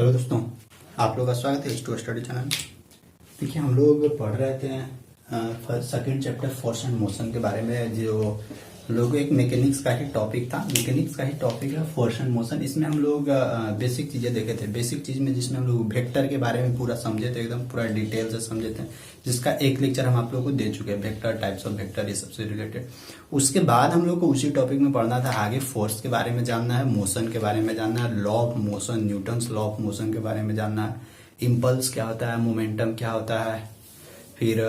Hello दोस्तों, आप लोग का स्वागत है H2 स्टडी चैनल। देखिए, हम लोग पढ़ रहे थे second chapter force and motion के बारे में। जो हम लोग एक मैकेनिक्स का ही टॉपिक था, मैकेनिक्स का ही टॉपिक है फोर्स एंड मोशन। इसमें हम लोग बेसिक चीजें देखे थे। बेसिक चीज में जिसमें हम लोग वेक्टर के बारे में पूरा समझे थे, एकदम पूरा डिटेल से समझे थे, जिसका एक लेक्चर हम आप लोगों को दे चुके हैं, वेक्टर, टाइप्स ऑफ वेक्टर, ये सबसे रिलेटेड। उसके बाद हम लोग को उसी टॉपिक में पढ़ना था आगे, फोर्स के बारे में जानना है, मोशन के बारे में जानना है, law of motion, Newton's law of motion के बारे में जानना है, इम्पल्स क्या होता है, मोमेंटम क्या होता है, फिर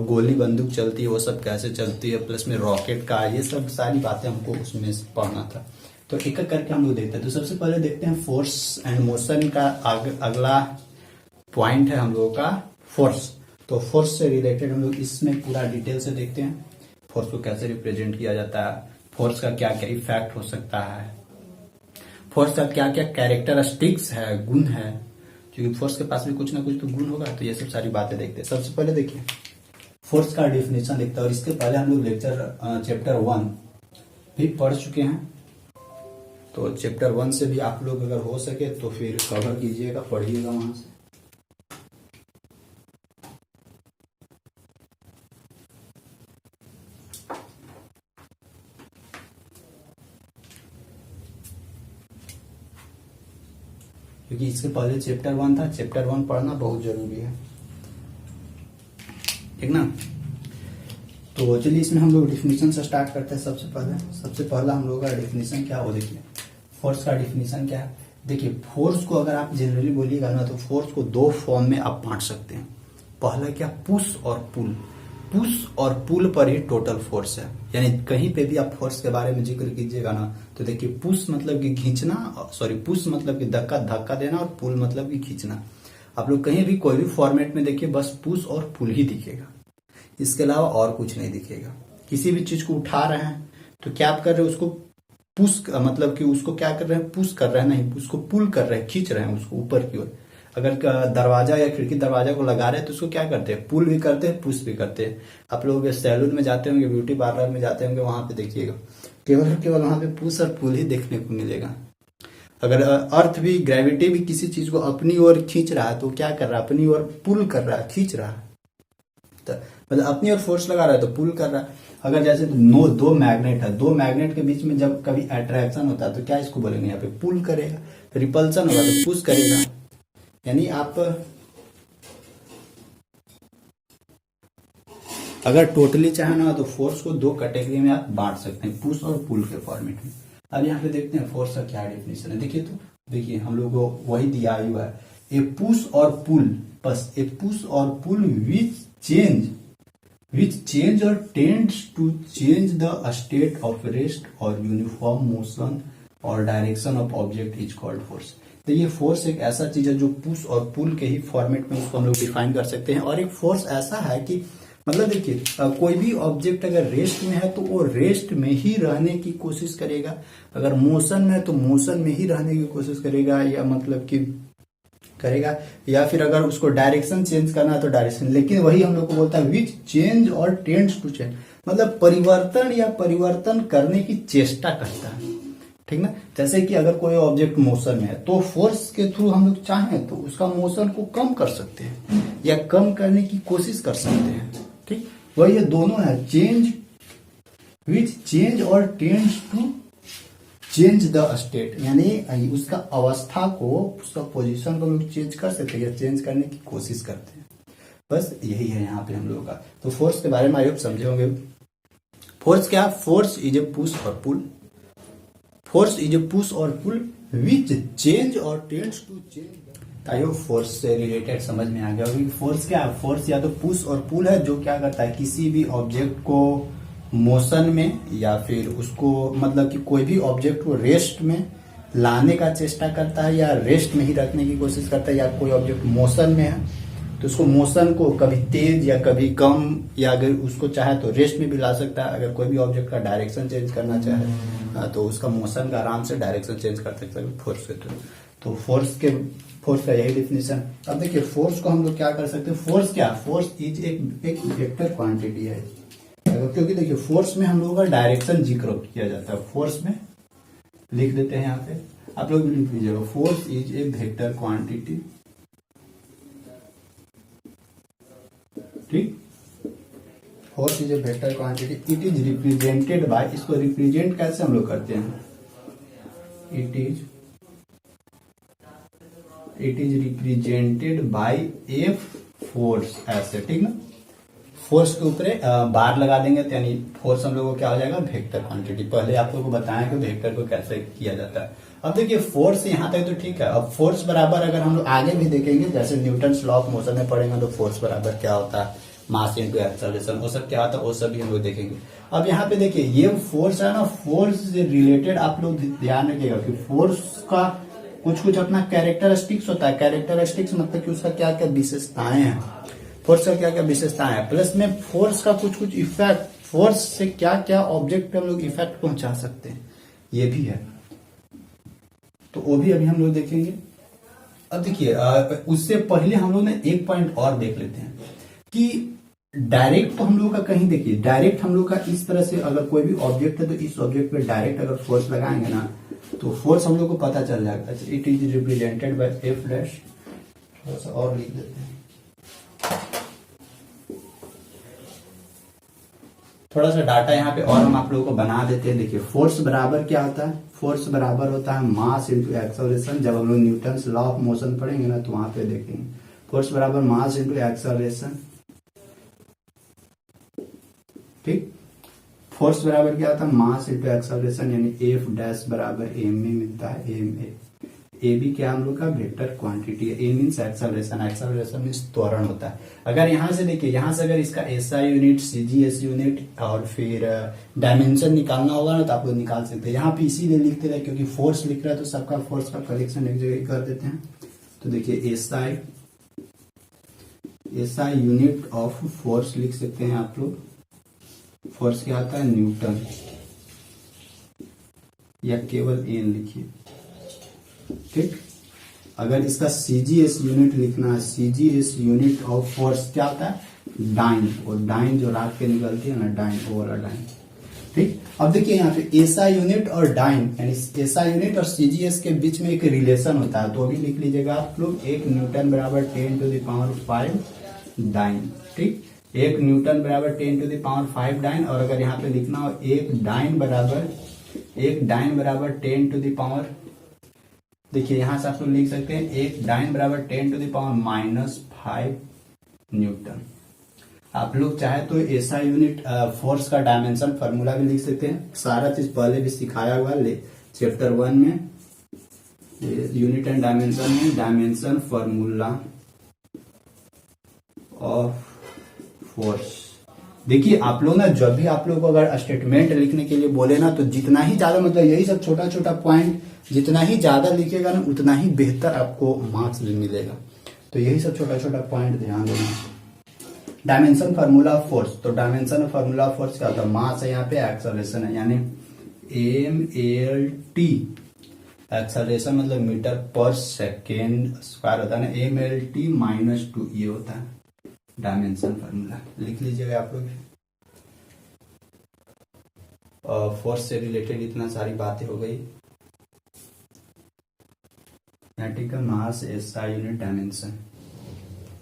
गोली बंदूक चलती है वो सब कैसे चलती है, प्लस में रॉकेट का, ये सब सारी बातें हमको उसमें पढ़ना था। तो एक एक करके हम लोग देखते हैं। तो सबसे पहले देखते हैं फोर्स एंड मोशन का अगला पॉइंट है हम लोगों का फोर्स। तो फोर्स से रिलेटेड हम लोग इसमें पूरा डिटेल से देखते हैं, फोर्स को कैसे रिप्रेजेंट किया जाता है, फोर्स का क्या क्या इफेक्ट हो सकता है, फोर्स का क्या क्या कैरेक्टरिस्टिक्स है, गुण है, क्योंकि फोर्स के पास भी कुछ ना कुछ तो गुण होगा। तो ये सब सारी बातें देखते हैं। सबसे पहले देखिए फोर्स का डेफिनेशन देखते हैं, और इसके पहले हम लोग लेक्चर चैप्टर 1 भी पढ़ चुके हैं। तो चैप्टर 1 से भी आप लोग अगर हो सके तो फिर कवर कीजिएगा, पढ़िएगा वहां से। क्योंकि इसके पहले चैप्टर 1 था, चैप्टर 1 पढ़ना बहुत जरूरी है, ठीक ना। तो चलिए इसमें हम लोग डिफिनीशन से स्टार्ट करते हैं। सबसे पहला हम लोग का डिफिनीशन क्या हो, देखिए फोर्स का डिफिनीशन क्या है। देखिए फोर्स को अगर आप जनरली बोलिएगा ना, तो फोर्स को दो फॉर्म में आप बांट सकते हैं। पहला क्या, push or pull. Push or पुल पर ही टोटल फोर्स है। यानी कहीं पे भी आप फोर्स के बारे में जिक्र कीजिएगा ना, तो देखिए पुश मतलब कि खींचना, पुश मतलब कि धक्का देना, और पुल मतलब कि खींचना। आप लोग कहीं भी कोई भी फॉर्मेट में देखिए, बस पुश और पुल ही दिखेगा, इसके अलावा और कुछ नहीं दिखेगा। किसी भी चीज को उठा रहे हैं तो क्या आप कर रहे हैं, उसको पुश, मतलब कि उसको क्या कर रहे हैं, पुश कर रहे हैं, नहीं, उसको पुल कर रहे हैं, खींच रहे हैं उसको ऊपर की ओर। अगर दरवाजा या खिड़की दरवाजा को लगा रहे हैं तो उसको क्या करते हैं, पुल भी करते हैं, पुश भी करते हैं। आप लोग सैलून में जाते होंगे, ब्यूटी पार्लर में जाते होंगे, वहां पे देखिएगा केवल वहां पे पुश और पुल ही देखने को मिलेगा। अगर अर्थ भी, ग्रेविटी भी किसी चीज को अपनी ओर खींच रहा है तो क्या कर रहा है, अपनी ओर पुल कर रहा है, खींच रहा है। तो मतलब अपनी ओर फोर्स लगा रहा है तो पुल कर रहा है। अगर जैसे दो मैग्नेट है, दो मैग्नेट के बीच में जब कभी अट्रैक्शन होता है तो क्या इसको बोलेंगे, यहाँ पे पुल करेगा। रिपल्सन होगा तो पुश करेगा। यानी आप अगर टोटली चाहे ना तो फोर्स को दो कैटेगरी में आप बांट सकते हैं, पुश और पुल के फॉर्मेट में। अब यहाँ पे देखते हैं फोर्स का क्या डेफिनेशन है। देखिए तो देखिए हम लोग को वही दिया हुआ है, ए पुश और पुल, बस ए push or pull which change or tends to change the state of rest or uniform motion or direction of object is called force। तो ये फोर्स एक ऐसा चीज है जो पुश और पुल के ही फॉर्मेट में उसको हम लोग डिफाइन कर सकते हैं। और एक फोर्स ऐसा है कि मतलब देखिए कोई भी ऑब्जेक्ट अगर रेस्ट में है तो वो रेस्ट में ही रहने की कोशिश करेगा, अगर मोशन में है तो मोशन में ही रहने की कोशिश करेगा, या मतलब कि करेगा, या फिर अगर उसको डायरेक्शन चेंज करना है तो डायरेक्शन। लेकिन वही हम लोग को बोलता है विच change or tends to change, मतलब परिवर्तन या परिवर्तन करने की चेष्टा करता है, ठीक ना। जैसे कि अगर कोई ऑब्जेक्ट मोशन में है तो फोर्स के थ्रू हम लोग चाहें तो उसका मोशन को कम कर सकते हैं या कम करने की कोशिश कर सकते हैं, ठीक। वही ये दोनों है, change, which change or tends to change the state, यानी उसका अवस्था को, उसका पोजीशन को हम लोग चेंज कर सकते हैं या चेंज करने की कोशिश करते हैं। बस यही है यहाँ पे हम लोगों का। तो फोर्स के बारे में आई होप समझे होंगे। फोर्स क्या, force is a push or pull. Force is a push or pull which change or tends to change. I hope force से रिलेटेड समझ में आ गया होगी। फोर्स क्या है, फोर्स या तो पुश और पुल है, जो क्या करता है, किसी भी ऑब्जेक्ट को मोशन में या फिर उसको मतलब कि कोई भी ऑब्जेक्ट को रेस्ट में लाने का चेष्टा करता है या रेस्ट में ही रखने की कोशिश करता है, या कोई ऑब्जेक्ट मोशन में है तो उसको मोशन को कभी तेज या कभी कम, या अगर उसको चाहे तो रेस्ट में भी ला सकता है। अगर कोई भी ऑब्जेक्ट का डायरेक्शन चेंज करना चाहे तो उसका मोशन का आराम से डायरेक्शन चेंज कर सकता है फोर्स के थ्रू। तो फोर्स का यही डिफिनेशन। अब देखिए फोर्स को हम लोग क्या कर सकते हैं, फोर्स क्या, फोर्स इज एक वेक्टर क्वांटिटी है। क्योंकि देखिए फोर्स में हम लोगों का डायरेक्शन जिक्र किया जाता है, फोर्स में लिख देते हैं यहाँ पे आप लोग भी लिख लीजिएगा, force is a vector quantity, ठीक। Force is a vector quantity, it is represented by, इसको रिप्रेजेंट कैसे हम लोग करते हैं, it is represented by f force, ऐसे, ठीक ना। फोर्स के ऊपर बार लगा देंगे तो यानी फोर्स हम लोग को क्या हो जाएगा, वेक्टर क्वांटिटी। पहले आप लोगों को बताया कि वेक्टर को कैसे किया जाता है। अब देखिए फोर्स यहाँ तक तो ठीक है। अब फोर्स बराबर अगर हम लोग आगे भी देखेंगे, जैसे न्यूटन्स लॉ ऑफ मोशन में पढ़ेंगे तो फोर्स बराबर क्या होता है, मास इनटू एक्सेलरेशन, वो सब क्या होता है वो सब भी हम लोग देखेंगे। अब यहाँ पे देखिए ये फोर्स है ना, फोर्स से रिलेटेड आप लोग ध्यान रखिएगा कि फोर्स का कुछ अपना कैरेक्टरिस्टिक्स होता है। कैरेक्टरिस्टिक्स मतलब कि उसका क्या क्या विशेषताएं हैं, फोर्स का क्या क्या विशेषताएं हैं, प्लस में फोर्स का कुछ इफेक्ट, फोर्स से क्या क्या ऑब्जेक्ट पे हम लोग इफेक्ट पहुंचा सकते हैं, ये भी है। तो वो भी अभी हम लोग देखेंगे। अब देखिए उससे पहले हम लोग ने एक पॉइंट और देख लेते हैं कि डायरेक्ट तो हम लोग का कहीं, देखिए डायरेक्ट हम लोग का इस तरह से अगर कोई भी ऑब्जेक्ट है तो इस ऑब्जेक्ट पे डायरेक्ट अगर फोर्स लगाएंगे ना तो फोर्स हम लोग को पता चल जाएगा। अच्छा, it is represented by F dash, थोड़ा सा और लिख देते हैं, थोड़ा सा डाटा यहाँ पे और हम आप लोगों को बना देते हैं। देखिए फोर्स बराबर क्या होता है, फोर्स बराबर होता है मास इंटू एक्सेलरेशन। जब हम लोग न्यूटन्स लॉ ऑफ मोशन पढ़ेंगे ना तो वहां पे देखेंगे फोर्स बराबर मास इंटू एक्सेलरेशन, ठीक। फोर्स बराबर क्या होता है, मास इंटू एक्सेलरेशन, यानी एफ डैश बराबर एम में मिलता है, एम ए भी क्या हम लोग का वेक्टर क्वांटिटी है। ए मीन्स एक्सेलरेशन, एक्सेलरेशन मीन्स त्वरण होता है। अगर यहां से देखिए, यहां से अगर इसका एसआई यूनिट, सीजीएस यूनिट और फिर डायमेंशन निकालना होगा ना तो आप लोग निकाल सकते हैं। यहाँ पे इसीलिए लिखते रहे क्योंकि फोर्स लिख रहा है तो सबका फोर्स का कलेक्शन एक जगह कर देते हैं। तो देखिए एसआई यूनिट ऑफ फोर्स लिख सकते हैं आप लोग। फोर्स क्या आता है, न्यूटन, या केवल एन लिखिए, ठीक। अगर इसका सीजीएस यूनिट लिखना है, सीजीएस यूनिट ऑफ फोर्स क्या होता है, डाइन, और डाइन जो रात के निकलती है ना, डाइन, वो वाला डाइन, ठीक। अब देखिए यहाँ पे एसआई यूनिट और डाइन, यानी एसआई यूनिट और सीजीएस के बीच में एक रिलेशन होता है, तो अभी लिख लीजिएगा आप लोग, 1 न्यूटन बराबर 10⁵ डाइन, ठीक। 1 न्यूटन बराबर 10⁵ डाइन। और अगर यहाँ पे लिखना हो एक डाइन बराबर 10⁻, देखिए यहां से आप लोग लिख सकते हैं एक डाइन बराबर 10⁻⁻5 न्यूटन। आप लोग चाहे तो ऐसा यूनिट फोर्स का डायमेंशन फार्मूला भी लिख सकते हैं। सारा चीज पहले भी सिखाया हुआ है चैप्टर 1 में, यूनिट एंड डायमेंशन में, डायमेंशन फार्मूला ऑफ फोर्स। देखिए आप लोग ना जब भी आप लोग को अगर स्टेटमेंट लिखने के लिए बोले ना तो जितना ही ज्यादा, मतलब यही सब छोटा छोटा पॉइंट जितना ही ज्यादा लिखेगा ना उतना ही बेहतर आपको मार्क्स मिलेगा। तो यही सब छोटा छोटा पॉइंट ध्यान देना। डायमेंशन फार्मूला ऑफ फोर्स, तो डायमेंशन फार्मूला ऑफ फोर्स क्या होता है, मास है यहाँ पे, एक्सेलरेशन है, यानी mlt, एक्सेलरेशन मतलब मीटर पर सेकेंड स्क्वायर होता है ना, mlt -2 ये होता है डायमेंशन फार्मूला। लिख लीजिएगा आप लोग। फोर्स से रिलेटेड इतना सारी बातें हो गई, ठीक है, मास, एसआई यूनिट, डायमेंशन।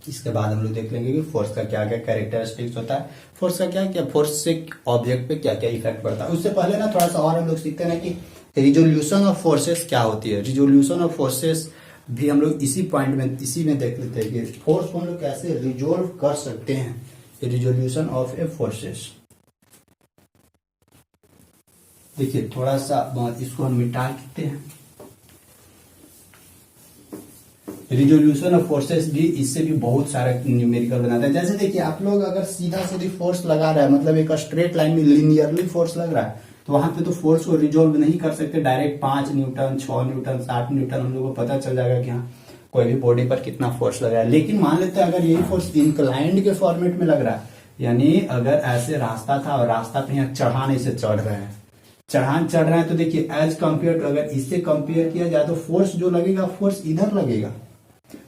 इसके बाद हम लोग देख लेंगे कि फोर्स का क्या क्या कैरेक्टरिस्टिक्स होता है, फोर्स का क्या क्या, फोर्स से ऑब्जेक्ट पे क्या क्या इफेक्ट पड़ता है। उससे पहले ना थोड़ा सा और हम लोग सीखते हैं कि रिजोल्यूशन ऑफ फोर्सेस क्या होती है। रिजोल्यूशन ऑफ फोर्सेस भी हम लोग इसी पॉइंट में, इसी में देख लेते हैं कि फोर्स को हम लोग कैसे रिजोल्व कर सकते हैं, रिजोल्यूशन ऑफ ए फोर्सेस। देखिए थोड़ा सा इसको हम मिटा देते हैं। रिजोल्यूशन ऑफ फोर्सेस भी इससे भी बहुत सारा न्यूमेरिकल बनाता है। जैसे देखिए आप लोग अगर सीधा सीधी फोर्स लगा रहा है, मतलब एक स्ट्रेट लाइन में लिनियरली फोर्स लग रहा है, तो वहां पे तो फोर्स को रिजोल्व नहीं कर सकते डायरेक्ट। 5 न्यूटन, 6 न्यूटन, 7 न्यूटन हम लोग को पता चल जाएगा कि हाँ कोई भी बॉडी पर कितना फोर्स लग रहा है। लेकिन मान लेते हैं अगर यही फोर्स इंक्लाइंड के फॉर्मेट में लग रहा है, यानी अगर ऐसे रास्ता था और रास्ता पे यहाँ चढ़ान से चढ़ रहे हैं, चढ़ान चढ़ रहा है, तो देखिए एज कम्पेयर, अगर इससे कंपेयर किया जाए तो फोर्स जो लगेगा, फोर्स इधर लगेगा।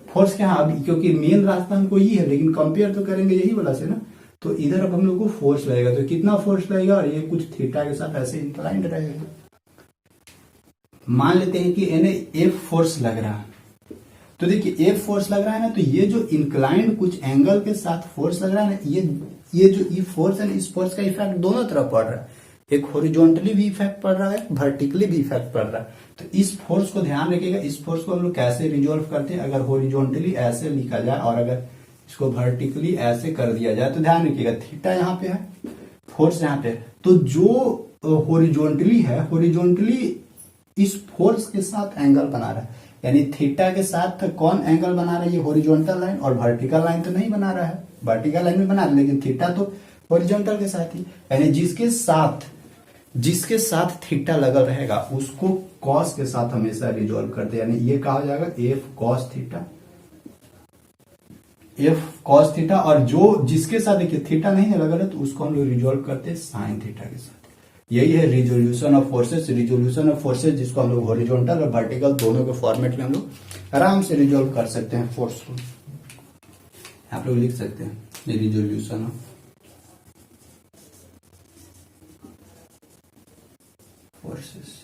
फोर्स क्या, अभी क्योंकि मेन रास्ता हमको ये है, लेकिन कंपेयर तो करेंगे यही वाला से ना, तो इधर अब हम लोग को फोर्स लगेगा। तो कितना फोर्स लगेगा, और ये कुछ थीटा के साथ ऐसे इंक्लाइंड रहेगा। मान लेते हैं कि इन्हें एफ फोर्स लग रहा है, तो देखिए एफ फोर्स लग रहा है ना, तो ये जो इंक्लाइंड कुछ एंगल के साथ फोर्स लग रहा है ना, ये जो ई फोर्स है ना, इस फोर्स का इफेक्ट दोनों तरफ पड़ रहा है। एक हॉरिजॉन्टली भी इफेक्ट पड़ रहा है, वर्टिकली भी इफेक्ट पड़ रहा है। तो इस फोर्स को ध्यान रखिएगा। इस फोर्स को हम लोग कैसे रिजोल्व करते हैं, अगर हॉरिजॉन्टली ऐसे लिखा जाए और अगर इसको वर्टिकली ऐसे कर दिया जाए, तो ध्यान रखिएगा थीटा यहाँ पे है, फोर्स यहाँ पे है। तो जो हॉरिजॉन्टली है, हॉरिजॉन्टली इस फोर्स के साथ एंगल बना रहा है, यानी थीटा के साथ कौन एंगल बना रहा है, ये हॉरिजॉन्टल लाइन, और वर्टिकल लाइन तो नहीं बना रहा है, वर्टिकल लाइन में बना रहा है, लेकिन थीटा तो हॉरिजॉन्टल के साथ ही, यानी जिसके साथ थीटा लगा रहेगा उसको कॉस के साथ हमेशा रिजोल्व करते हैं, यानी ये कहा जाएगा F cos theta, F cos theta. और जो जिसके साथ देखिए थीटा नहीं है लगा रहा, तो उसको हम लोग रिजोल्व करते हैं साइन थीटा के साथ। यही है resolution of forces. Resolution of forces जिसको हम लोग हॉरिजॉन्टल और वर्टिकल दोनों के फॉर्मेट में हम लोग आराम से रिजोल्व कर सकते हैं फोर्स को। आप लोग लिख सकते हैं resolution of forces.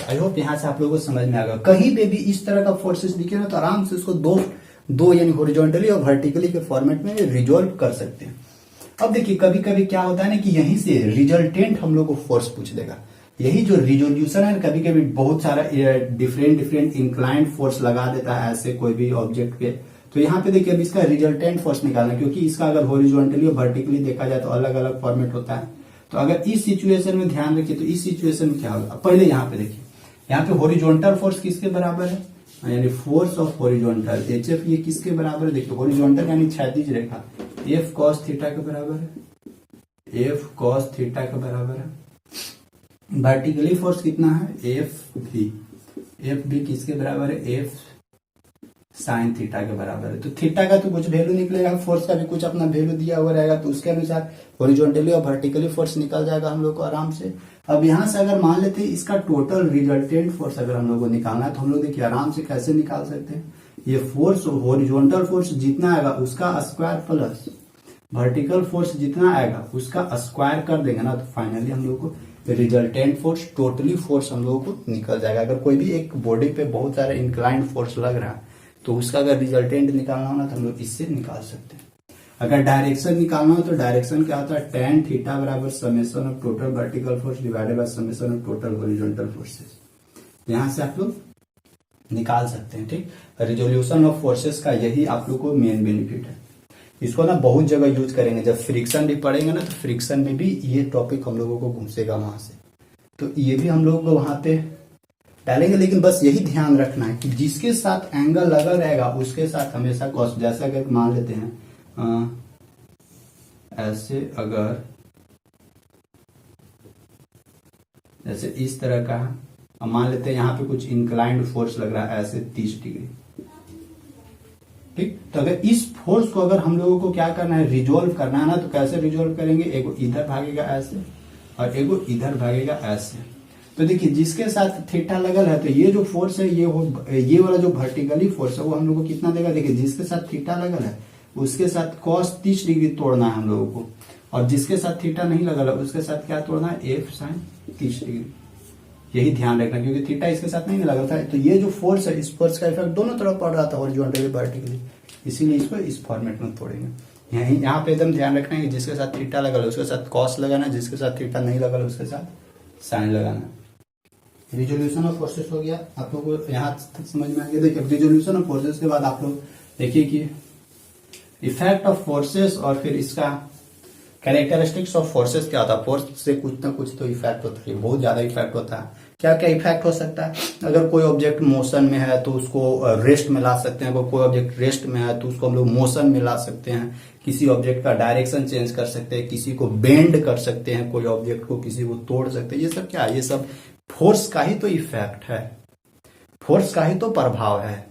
I hope यहां से आप लोगों को समझ में आ गया। कहीं पे भी इस तरह का फोर्सेस दिखे ना, तो आराम से उसको दो यानी हॉरिजॉन्टली और वर्टिकली के फॉर्मेट में रिजोल्व कर सकते हैं। अब देखिए कभी कभी क्या होता है ना कि यहीं से रिजल्टेंट हम लोग को फोर्स पूछ देगा। यही जो रिजोल्यूशन है, कभी कभी बहुत सारा डिफरेंट इंक्लाइंड फोर्स लगा देता है ऐसे कोई भी ऑब्जेक्ट पे। तो यहाँ पे देखिए अब इसका रिजल्टेंट फोर्स निकालना, क्योंकि इसका अगर हॉरिजॉन्टली और वर्टिकली देखा जाए तो अलग अलग फॉर्मेट होता है। तो अगर इस सिचुएशन में ध्यान रखिए, तो इस सिचुएशन में क्या होगा, पहले यहाँ पे देखिए, यहाँ पे हॉरिजॉन्टल फोर्स किसके बराबर है, यानी force of horizontal H F, ये किसके बराबर है, देखिए हॉरिजॉन्टल यानी क्षैतिज रेखा, एफ कॉस थीटा के बराबर है, एफ कॉस थीटा के बराबर है। वर्टिकली फोर्स कितना है, एफ भी किसके बराबर है, एफ साइन थीटा के बराबर है। तो थीटा का तो कुछ वैल्यू निकलेगा, फोर्स का भी कुछ अपना वैल्यू दिया हुआ रहेगा, तो उसके अनुसार हॉरिजॉन्टली और वर्टिकली फोर्स निकल जाएगा हम लोग को आराम से। अब यहां से अगर मान लेते हैं इसका टोटल रिजल्टेंट फोर्स अगर हम लोग को निकालना है, तो हम लोग देखिए आराम से कैसे निकाल सकते हैं। ये फोर्स हॉरिजॉन्टल फोर्स जितना आएगा उसका स्क्वायर प्लस वर्टिकल फोर्स जितना आएगा उसका स्क्वायर कर देंगे ना, तो फाइनली हम लोग को रिजल्टेंट फोर्स टोटली फोर्स हम लोगों को निकल जाएगा। अगर कोई भी एक बॉडी पे बहुत सारा इंक्लाइंड फोर्स लग रहा है, तो उसका अगर रिजल्टेंट निकालना हो ना, तो हम लोग इससे निकाल सकते हैं। अगर डायरेक्शन निकालना हो, तो डायरेक्शन क्या होता है, tan थीटा बराबर summation of total vertical force divided by summation of total horizontal forces. यहां से आप लोग निकाल सकते हैं। ठीक, रिजोल्यूशन ऑफ फोर्सेस का यही आप लोग को मेन बेनिफिट है। इसको ना बहुत जगह यूज करेंगे, जब फ्रिक्शन भी पढ़ेंगे ना, तो फ्रिक्शन में भी ये टॉपिक हम लोगों को घुसेगा वहां से, तो ये भी हम लोगों को वहां पे डालेंगे। लेकिन बस यही ध्यान रखना है कि जिसके साथ एंगल लगा रहेगा उसके साथ हमेशा कॉस, जैसा कि मान लेते हैं ऐसे, अगर जैसे इस तरह का मान लेते हैं, यहाँ पे कुछ इंक्लाइंड फोर्स लग रहा है ऐसे 30 डिग्री। ठीक, तो अगर इस फोर्स को अगर हम लोगों को क्या करना है, रिजोल्व करना है ना, तो कैसे रिजोल्व करेंगे, एगो इधर भागेगा ऐसे और एगो इधर भागेगा ऐसे। तो देखिए जिसके साथ थीटा लगल है, तो ये जो फोर्स है ये वाला जो वर्टिकली फोर्स है वो हम लोग को कितना देगा, देखिए जिसके साथ थीटा लगल है उसके साथ cos 30 डिग्री तोड़ना है हम लोगों को, और जिसके साथ थीटा नहीं लगल है उसके साथ क्या तोड़ना है, एफ साइन 30 डिग्री। यही ध्यान रखना, क्योंकि थीटा इसके साथ नहीं लगा था। तो ये जो फोर्स है, इस फोर्स का इफेक्ट दोनों तरफ पड़ रहा था हॉरिजॉन्टली वर्टिकली, इसीलिए इसको इस फॉर्मेट में तोड़ेंगे। यहाँ पे एकदम ध्यान रखना है कि जिसके साथ थीटा लगा उसके साथ कॉस लगाना, जिसके साथ थीटा नहीं लगा उसके साथ साइन लगाना। रिजोल्यूशन ऑफ फोर्सेस हो गया, आप लोग को यहाँ तक समझ में आ गया। देखिए रिजोल्यूशन ऑफ फोर्सेस के बाद आप लोग देखिए कि इफेक्ट ऑफ फोर्सेस और फिर इसका कैरेक्टरिस्टिक्स ऑफ फोर्सेस क्या होता है। फोर्स से कुछ ना कुछ तो इफेक्ट होता है, बहुत ज्यादा इफेक्ट होता है। क्या क्या इफेक्ट हो सकता है, अगर कोई ऑब्जेक्ट मोशन में है तो उसको रेस्ट में ला सकते हैं, अगर कोई ऑब्जेक्ट रेस्ट में है तो उसको हम लोग मोशन में ला सकते हैं, किसी ऑब्जेक्ट का डायरेक्शन चेंज कर सकते हैं, किसी को बेंड कर सकते हैं, कोई ऑब्जेक्ट को किसी को तोड़ सकते हैं। ये सब क्या है, ये सब फोर्स का ही तो इफेक्ट है, फोर्स का ही तो प्रभाव है।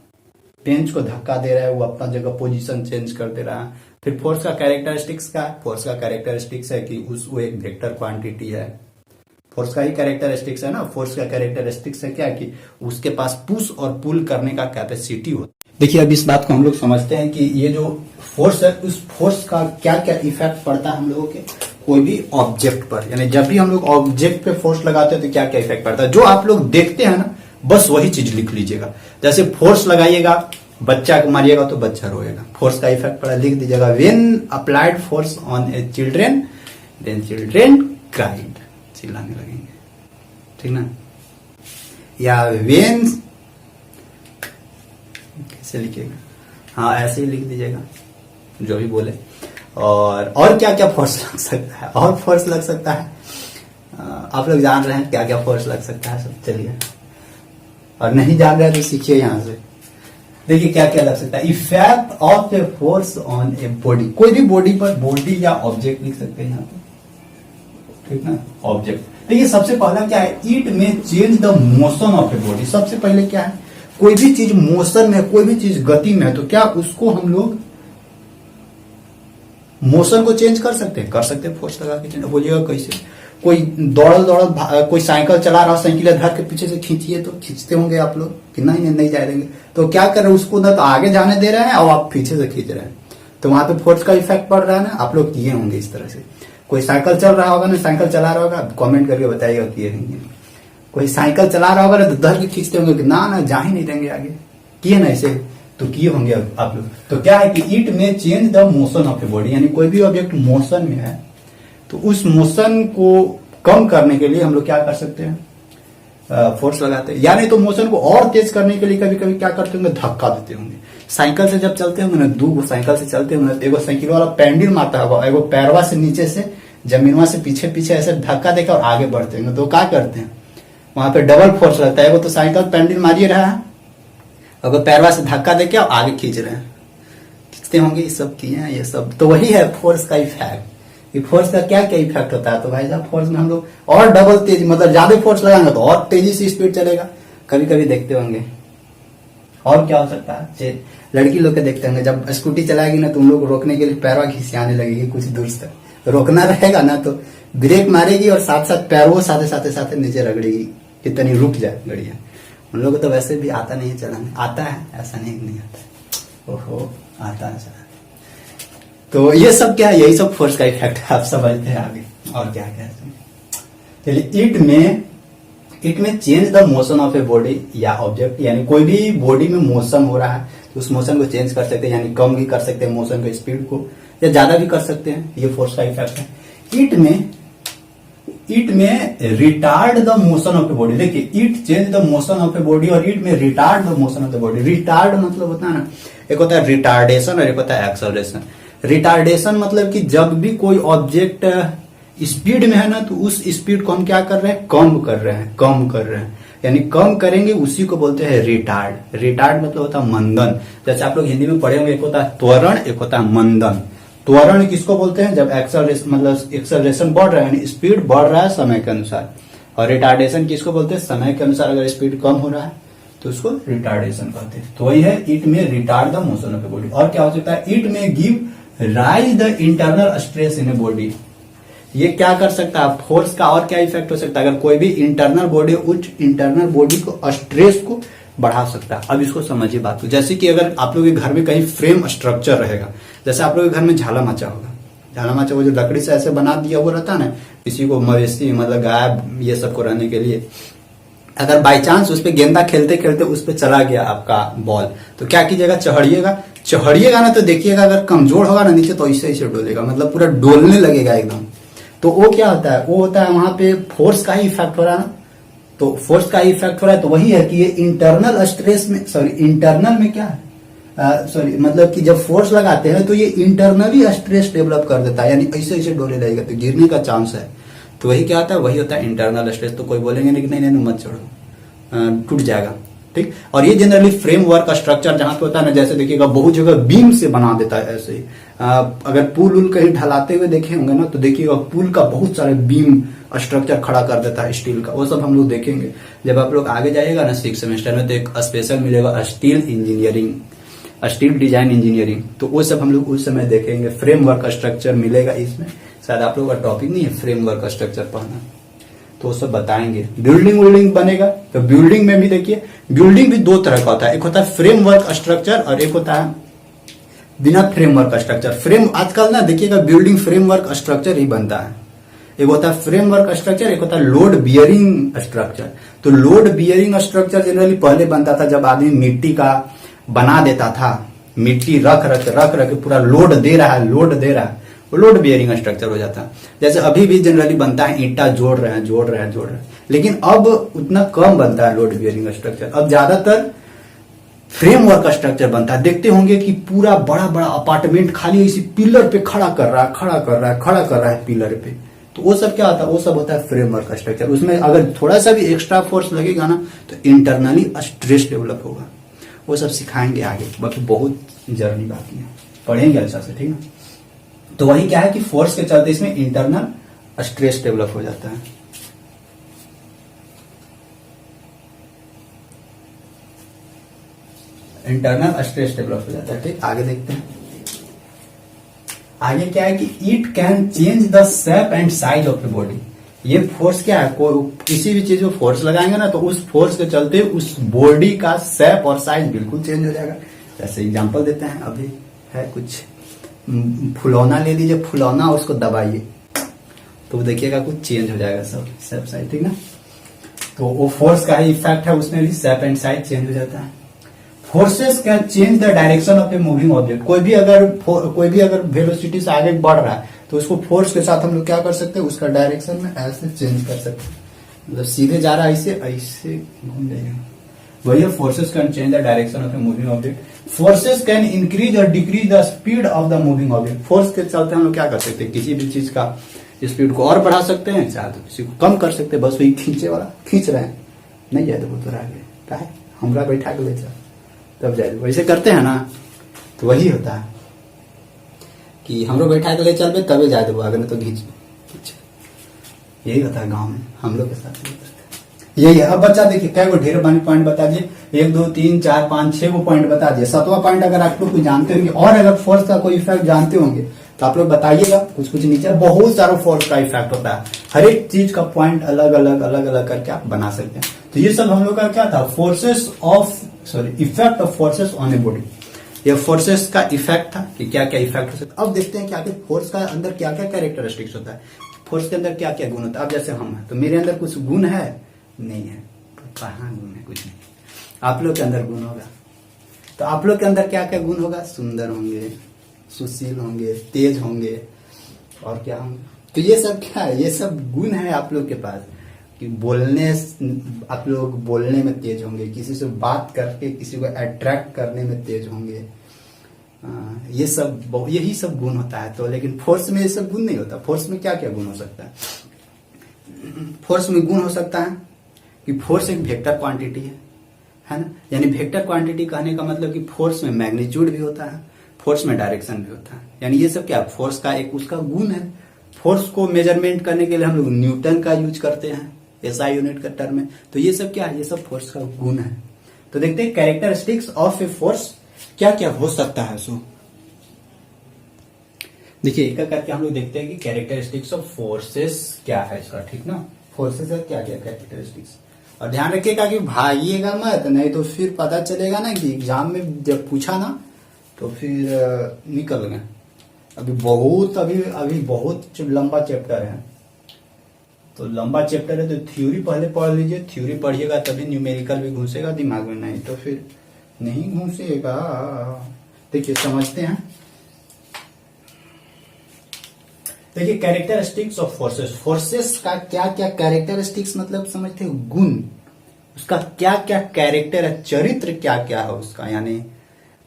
बेंच को धक्का दे रहा है, वो अपना जगह पोजीशन चेंज कर दे रहा है। फिर फोर्स का कैरेक्टरिस्टिक्स क्या है, फोर्स का कैरेक्टरिस्टिक्स है कि वो एक वेक्टर क्वांटिटी है, फोर्स का ही कैरेक्टरिस्टिक्स है ना। फोर्स का कैरेक्टरिस्टिक्स है क्या कि उसके पास पुश और पुल करने का कैपेसिटी होती है। देखिए अब इस बात को हम लोग समझते हैं कि ये जो फोर्स है उस फोर्स का क्या क्या इफेक्ट पड़ता है हम लोगों के कोई भी ऑब्जेक्ट पर, यानी जब भी हम लोग ऑब्जेक्ट पे फोर्स लगाते हैं तो क्या क्या इफेक्ट पड़ता है। जो आप लोग देखते हैं ना बस वही चीज लिख लीजिएगा। जैसे फोर्स लगाइएगा, बच्चा को मारिएगा तो बच्चा रोएगा, फोर्स का इफेक्ट पड़ा, लिख दीजिएगा when applied force on a children then children cried, चिल्लाने लगेंगे, ठीक ना। या व्हेन, कैसे लिखिएगा, हाँ ऐसे ही लिख दीजिएगा जो भी बोले। और क्या क्या फोर्स लग सकता है, और फोर्स लग सकता है, आप लोग जान रहे हैं क्या क्या फोर्स लग सकता है सब, चलिए। और नहीं जान रहे तो सीखिए यहां से। देखिए क्या क्या लग सकता है, effect of a force on a body, कोई भी बॉडी पर, बॉडी या ऑब्जेक्ट लिख सकते हैं यहाँ पे, ठीक ना, ऑब्जेक्ट। देखिए सबसे पहला क्या है, इट में change the motion of a body. सबसे पहले क्या है, कोई भी चीज मोशन में, कोई भी चीज गति में है तो क्या उसको हम लोग मोशन को चेंज कर सकते हैं, फोर्स लगा के चेंज। बोलिएगा कैसे, कोई दौड़ल कोई साइकिल चला रहा, साइकिल धर के पीछे से खींचिए तो खींचते होंगे आप लोग कि नहीं जाए देंगे, तो क्या कर रहे हैं उसको ना तो आगे जाने दे रहे हैं और आप पीछे से खींच रहे हैं, तो वहां पे फोर्स का इफेक्ट पड़ रहा है ना। आप लोग किए होंगे इस तरह से, कोई साइकिल चल रहा होगा ना, साइकिल चला रहा होगा, कमेंट करके बताइएगा किए नहीं। कोई साइकिल चला रहा होगा ना तो धर के खींचते होंगे कि ना जा ही नहीं देंगे आगे, किए ना ऐसे, तो किए होंगे आप लोग। तो क्या है कि इट में change the motion of a body, यानी कोई भी ऑब्जेक्ट मोशन में है तो उस मोशन को कम करने के लिए हम लोग क्या कर सकते हैं, फोर्स लगाते हैं। या नहीं तो मोशन को और तेज करने के लिए कभी कभी क्या करते होंगे, धक्का देते होंगे। साइकिल से जब चलते होंगे ना, दो साइकिल से चलते होंगे, एगो साइकिल वाला पैंडल मारता होगा, एगो पैरवा से नीचे से जमीनवा से पीछे पीछे ऐसे धक्का देकर और आगे बढ़ते होंगे, तो क्या करते हैं वहां पे डबल फोर्स लगता है। एगो तो साइकिल पैंडल मारिए रहा है, अगर पैरवा से धक्का देके और आगे खींच रहे हैं, खींचते होंगे, ये सब किए हैं ये सब, तो वही है फोर्स का इफेक्ट। ये फोर्स का क्या क्या इफेक्ट होता है, तो भाई साहब फोर्स में हम लोग और डबल तेज, मतलब ज्यादा फोर्स लगाएंगे तो और तेजी से स्पीड चलेगा, कभी कभी देखते होंगे। और क्या हो सकता है, लड़की लोग के देखते होंगे जब स्कूटी चलाएगी ना, तुम लोग रोकने के लिए पैरवा घिसियाने लगेगी, कुछ दूर से रोकना रहेगा ना तो ब्रेक मारेगी और साथ साथ पैरों साथे नीचे रगड़ेगी कि तनी रुक जाए गड़िया। उन लोगों को तो वैसे भी आता नहीं है चलाने, आता है ऐसा नहीं आता, ओहो आता है चलाने। तो ये सब क्या है, यही सब फोर्स का इफेक्ट है, आप समझते हैं आगे। और क्या कहते हैं, चलिए इट में change the motion of a body या ऑब्जेक्ट, यानी कोई भी बॉडी में मोशन हो रहा है तो उस मोशन को चेंज कर सकते हैं, यानी कम भी कर सकते हैं मोशन की स्पीड को या ज्यादा भी कर सकते हैं, ये फोर्स का इफेक्ट है। It may retard the motion of a body, देखिए it change the motion of a body और it may retard the motion of the body. Retard मतलब होता है ना, एक होता है रिटार्डेशन और एक होता है एक्सेलरेशन। रिटार्डेशन मतलब कि जब भी कोई ऑब्जेक्ट स्पीड में है ना तो उस स्पीड को हम क्या कर रहे हैं, कम कर रहे हैं, यानी कम करेंगे, उसी को बोलते हैं रिटार्ड। रिटार्ड मतलब होता है मंदन। जैसे आप लोग हिंदी में पढ़े होंगे, एक होता है त्वरण, एक होता है मंदन। त्वरण किसको बोलते हैं, जब एक्सेलरेशन मतलब एक्सेलरेशन बढ़ रहा है, यानी स्पीड बढ़ रहा है समय के अनुसार। और रिटार्डेशन किसको बोलते हैं, समय के अनुसार अगर स्पीड कम हो रहा है तो उसको रिटार्डेशन कहते हैं। तो वही है, it may retard the motion of a body. और क्या हो सकता है, इट में give rise the internal stress in a body. ये क्या कर सकता है, फोर्स का और क्या इफेक्ट हो सकता है, अगर कोई भी इंटरनल बॉडी, उस इंटरनल बॉडी को स्ट्रेस को बढ़ा सकता है। अब इसको समझिए बात को, जैसे कि अगर आप लोग के घर में कहीं फ्रेम स्ट्रक्चर रहेगा, जैसे आप लोग के घर में झाला माचा होगा, झाला माचा वो जो लकड़ी से ऐसे बना दिया हुआ रहता है ना, किसी को मवेशी मतलब गाय ये सब को रहने के लिए, अगर बाई चांस उस पर गेंदा खेलते खेलते उस पर चला गया आपका बॉल, तो क्या कीजिएगा, चढ़िएगा ना तो देखिएगा अगर कमजोर होगा ना नीचे तो ऐसे डोलेगा, मतलब पूरा डोलने लगेगा एकदम। तो वो क्या होता है, वो होता है वहां पे फोर्स का ही इफेक्ट हो रहा है ना, तो फोर्स का ही इफेक्ट हो रहा है। तो वही है कि ये इंटरनल स्ट्रेस में, इंटरनल में क्या है, मतलब कि जब फोर्स लगाते हैं तो ये इंटरनली स्ट्रेस डेवलप कर देता है, यानी ऐसे डोले लगेगा तो गिरने का चांस है। तो वही क्या होता है, वही होता है इंटरनल स्ट्रेस। तो कोई बोलेंगे नहीं कि नहीं मत छोड़ो, टूट जाएगा, ठीक। और ये जनरली फ्रेमवर्क का स्ट्रक्चर जहां पे होता है ना, जैसे देखिएगा बहुत जगह बीम से बना देता है ऐसे ही। अगर पुल उल कहीं ढलाते हुए देखे होंगे ना तो देखिएगा पुल का बहुत सारे बीम स्ट्रक्चर खड़ा कर देता है स्टील का, वो सब हम लोग देखेंगे जब आप लोग आगे जाइएगा ना 6 सेमेस्टर में, तो एक स्पेशल मिलेगा steel engineering, steel design engineering, तो वो सब हम लोग उस समय देखेंगे। फ्रेमवर्क स्ट्रक्चर मिलेगा इसमें, शायद आप लोग का टॉपिक नहीं है फ्रेमवर्क स्ट्रक्चर पढ़ना, तो वो सब बताएंगे। बिल्डिंग बनेगा तो बिल्डिंग में भी देखिए, बिल्डिंग भी दो तरह का होता है, एक होता है फ्रेमवर्क स्ट्रक्चर और एक होता है बिना फ्रेमवर्क स्ट्रक्चर। फ्रेम आजकल ना देखिएगा बिल्डिंग फ्रेमवर्क स्ट्रक्चर ही बनता है। एक होता है फ्रेमवर्क स्ट्रक्चर, एक होता है लोड बियरिंग स्ट्रक्चर। तो लोड बियरिंग स्ट्रक्चर जनरली पहले बनता था जब आदमी मिट्टी का बना देता था, मिट्टी रख रख पूरा लोड दे रहा है, वो लोड बियरिंग स्ट्रक्चर हो जाता है। जैसे अभी भी जनरली बनता है, ईंटा जोड़ रहे हैं, लेकिन अब उतना कम बनता है लोड बियरिंग स्ट्रक्चर। अब ज्यादातर फ्रेमवर्क स्ट्रक्चर बनता है। देखते होंगे कि पूरा बड़ा बड़ा अपार्टमेंट खाली इसी पिलर पे खड़ा कर रहा है पिलर पे। तो वो सब क्या होता है, वो सब होता है फ्रेमवर्क स्ट्रक्चर। उसमें अगर थोड़ा सा भी एक्स्ट्रा फोर्स लगेगा ना तो इंटरनली स्ट्रेस डेवलप होगा। वो सब सिखाएंगे आगे, बाकी बहुत जर्नी बाकी है, पढ़ेंगे अच्छा से, ठीक है। तो वही क्या है कि फोर्स के चलते इसमें इंटरनल स्ट्रेस डेवलप हो जाता है। इंटरनल स्ट्रेस डेवलप हो जाता है, ठीक। आगे देखते हैं, आगे क्या है कि it can change the shape and size of the body. ये फोर्स क्या है, किसी भी चीज में फोर्स लगाएंगे ना तो उस फोर्स के चलते उस बॉडी का शेप और साइज बिल्कुल चेंज हो जाएगा। जैसे एग्जांपल देते हैं, अभी है कुछ फुलौना ले लीजिए, फुलौना उसको दबाइए तो देखिएगा कुछ चेंज हो जाएगा सब शेप साइज, ठीक ना। तो वो फोर्स का ही इफेक्ट है, उसमें भी शेप एंड साइज चेंज हो जाता है। Forces can change the direction of a moving object. कोई भी अगर वेलोसिटी से आगे बढ़ रहा है तो उसको फोर्स के साथ हम लोग क्या कर सकते हैं, उसका डायरेक्शन में ऐसे चेंज कर सकते हैं। मतलब सीधे जा रहा है ऐसे घूम जाएगा। वही forces can change the direction of a moving object. Forces can increase or decrease the speed of the moving object. Force के चलते हम लोग क्या कर सकते हैं, किसी भी चीज का स्पीड को और बढ़ा सकते हैं, चाहे तो किसी को कम कर सकते हैं। बस वही खींचे वाला खींच रहे हैं, नहीं जाए तो वो तो रह गए, क्या है हमरा बैठा के ले चल तब जाए, वैसे करते हैं ना। तो वही होता है कि हम लोग बैठा के ले चल तबे जाए देवो, अगर नहीं तो खींच। यही होता है गांव में, हम लोग के साथ यही है। अब बच्चा देखिए क्या को ढेर पॉइंट बता दिए, 1 2 3 4 5 6 को पॉइंट बता दिए। 7वां पॉइंट अगर आप लोग कुछ जानते होंगे और अगर फोर्स का कोई इफेक्ट जानते होंगे तो आप लोग बताइएगा कुछ नीचे। बहुत सारा फोर्स का इफेक्ट होता है, हर एक चीज का पॉइंट अलग अलग करके आप बना सकते हैं। तो ये सब हम लोग का क्या था, effect of forces on a body. ये फोर्सेस का इफेक्ट था कि क्या क्या इफेक्ट हो सकता है। अब देखते हैं कि आखिर फोर्स का अंदर क्या क्या कैरेक्टरिस्टिक्स होता है, फोर्स के अंदर क्या क्या गुण होता है। अब जैसे हम हैं तो मेरे अंदर कुछ गुण है नहीं है, तो कहाँ गुण है, कुछ नहीं। आप लोग के अंदर गुण होगा, तो आप लोग के अंदर क्या क्या गुण होगा, सुंदर होंगे, सुशील होंगे, तेज होंगे और क्या होंगे। तो ये सब क्या है, ये सब गुण है आप लोग के पास कि आप लोग बोलने में तेज होंगे, किसी से बात करके किसी को अट्रैक्ट करने में तेज होंगे। यही सब गुण होता है। तो लेकिन फोर्स में ये सब गुण नहीं होता। फोर्स में क्या क्या गुण हो सकता है, फोर्स में गुण हो सकता है कि फोर्स एक वेक्टर क्वांटिटी है ना। यानी वेक्टर क्वांटिटी कहने का मतलब कि फोर्स में मैग्नीट्यूड भी होता है, फोर्स में डायरेक्शन भी होता है। यानी ये सब क्या फोर्स का एक उसका गुण है। फोर्स को मेजरमेंट करने के लिए हम लोग न्यूटन का यूज करते हैं एसआई यूनिट का टर्म में। तो ये सब क्या है, ये सब फोर्स का गुण है। तो देखते हैं कैरेक्टरिस्टिक्स ऑफ ए फोर्स क्या क्या हो सकता है। सो देखिए एक करके हम लोग देखते हैं कि कैरेक्टरिस्टिक्स ऑफ फोर्सेस क्या है इसका, ठीक ना। फोर्सेस का क्या क्या कैरेक्टरिस्टिक्स, और ध्यान रखिएगा कि भागिएगा मत, नहीं तो फिर पता चलेगा ना कि एग्जाम में जब पूछा ना तो फिर निकल गए। अभी बहुत लंबा चैप्टर है, तो लंबा चैप्टर है तो थ्योरी पहले पढ़ लीजिए। थ्योरी पढ़िएगा तभी न्यूमेरिकल भी घुसेगा दिमाग में, नहीं तो फिर नहीं घुसेगा। देखिए समझते हैं, देखिए कैरेक्टरिस्टिक्स ऑफ फोर्सेस। फोर्सेस का क्या क्या कैरेक्टरिस्टिक्स मतलब समझते हो, गुण, उसका क्या क्या कैरेक्टर है, चरित्र क्या क्या है उसका, यानी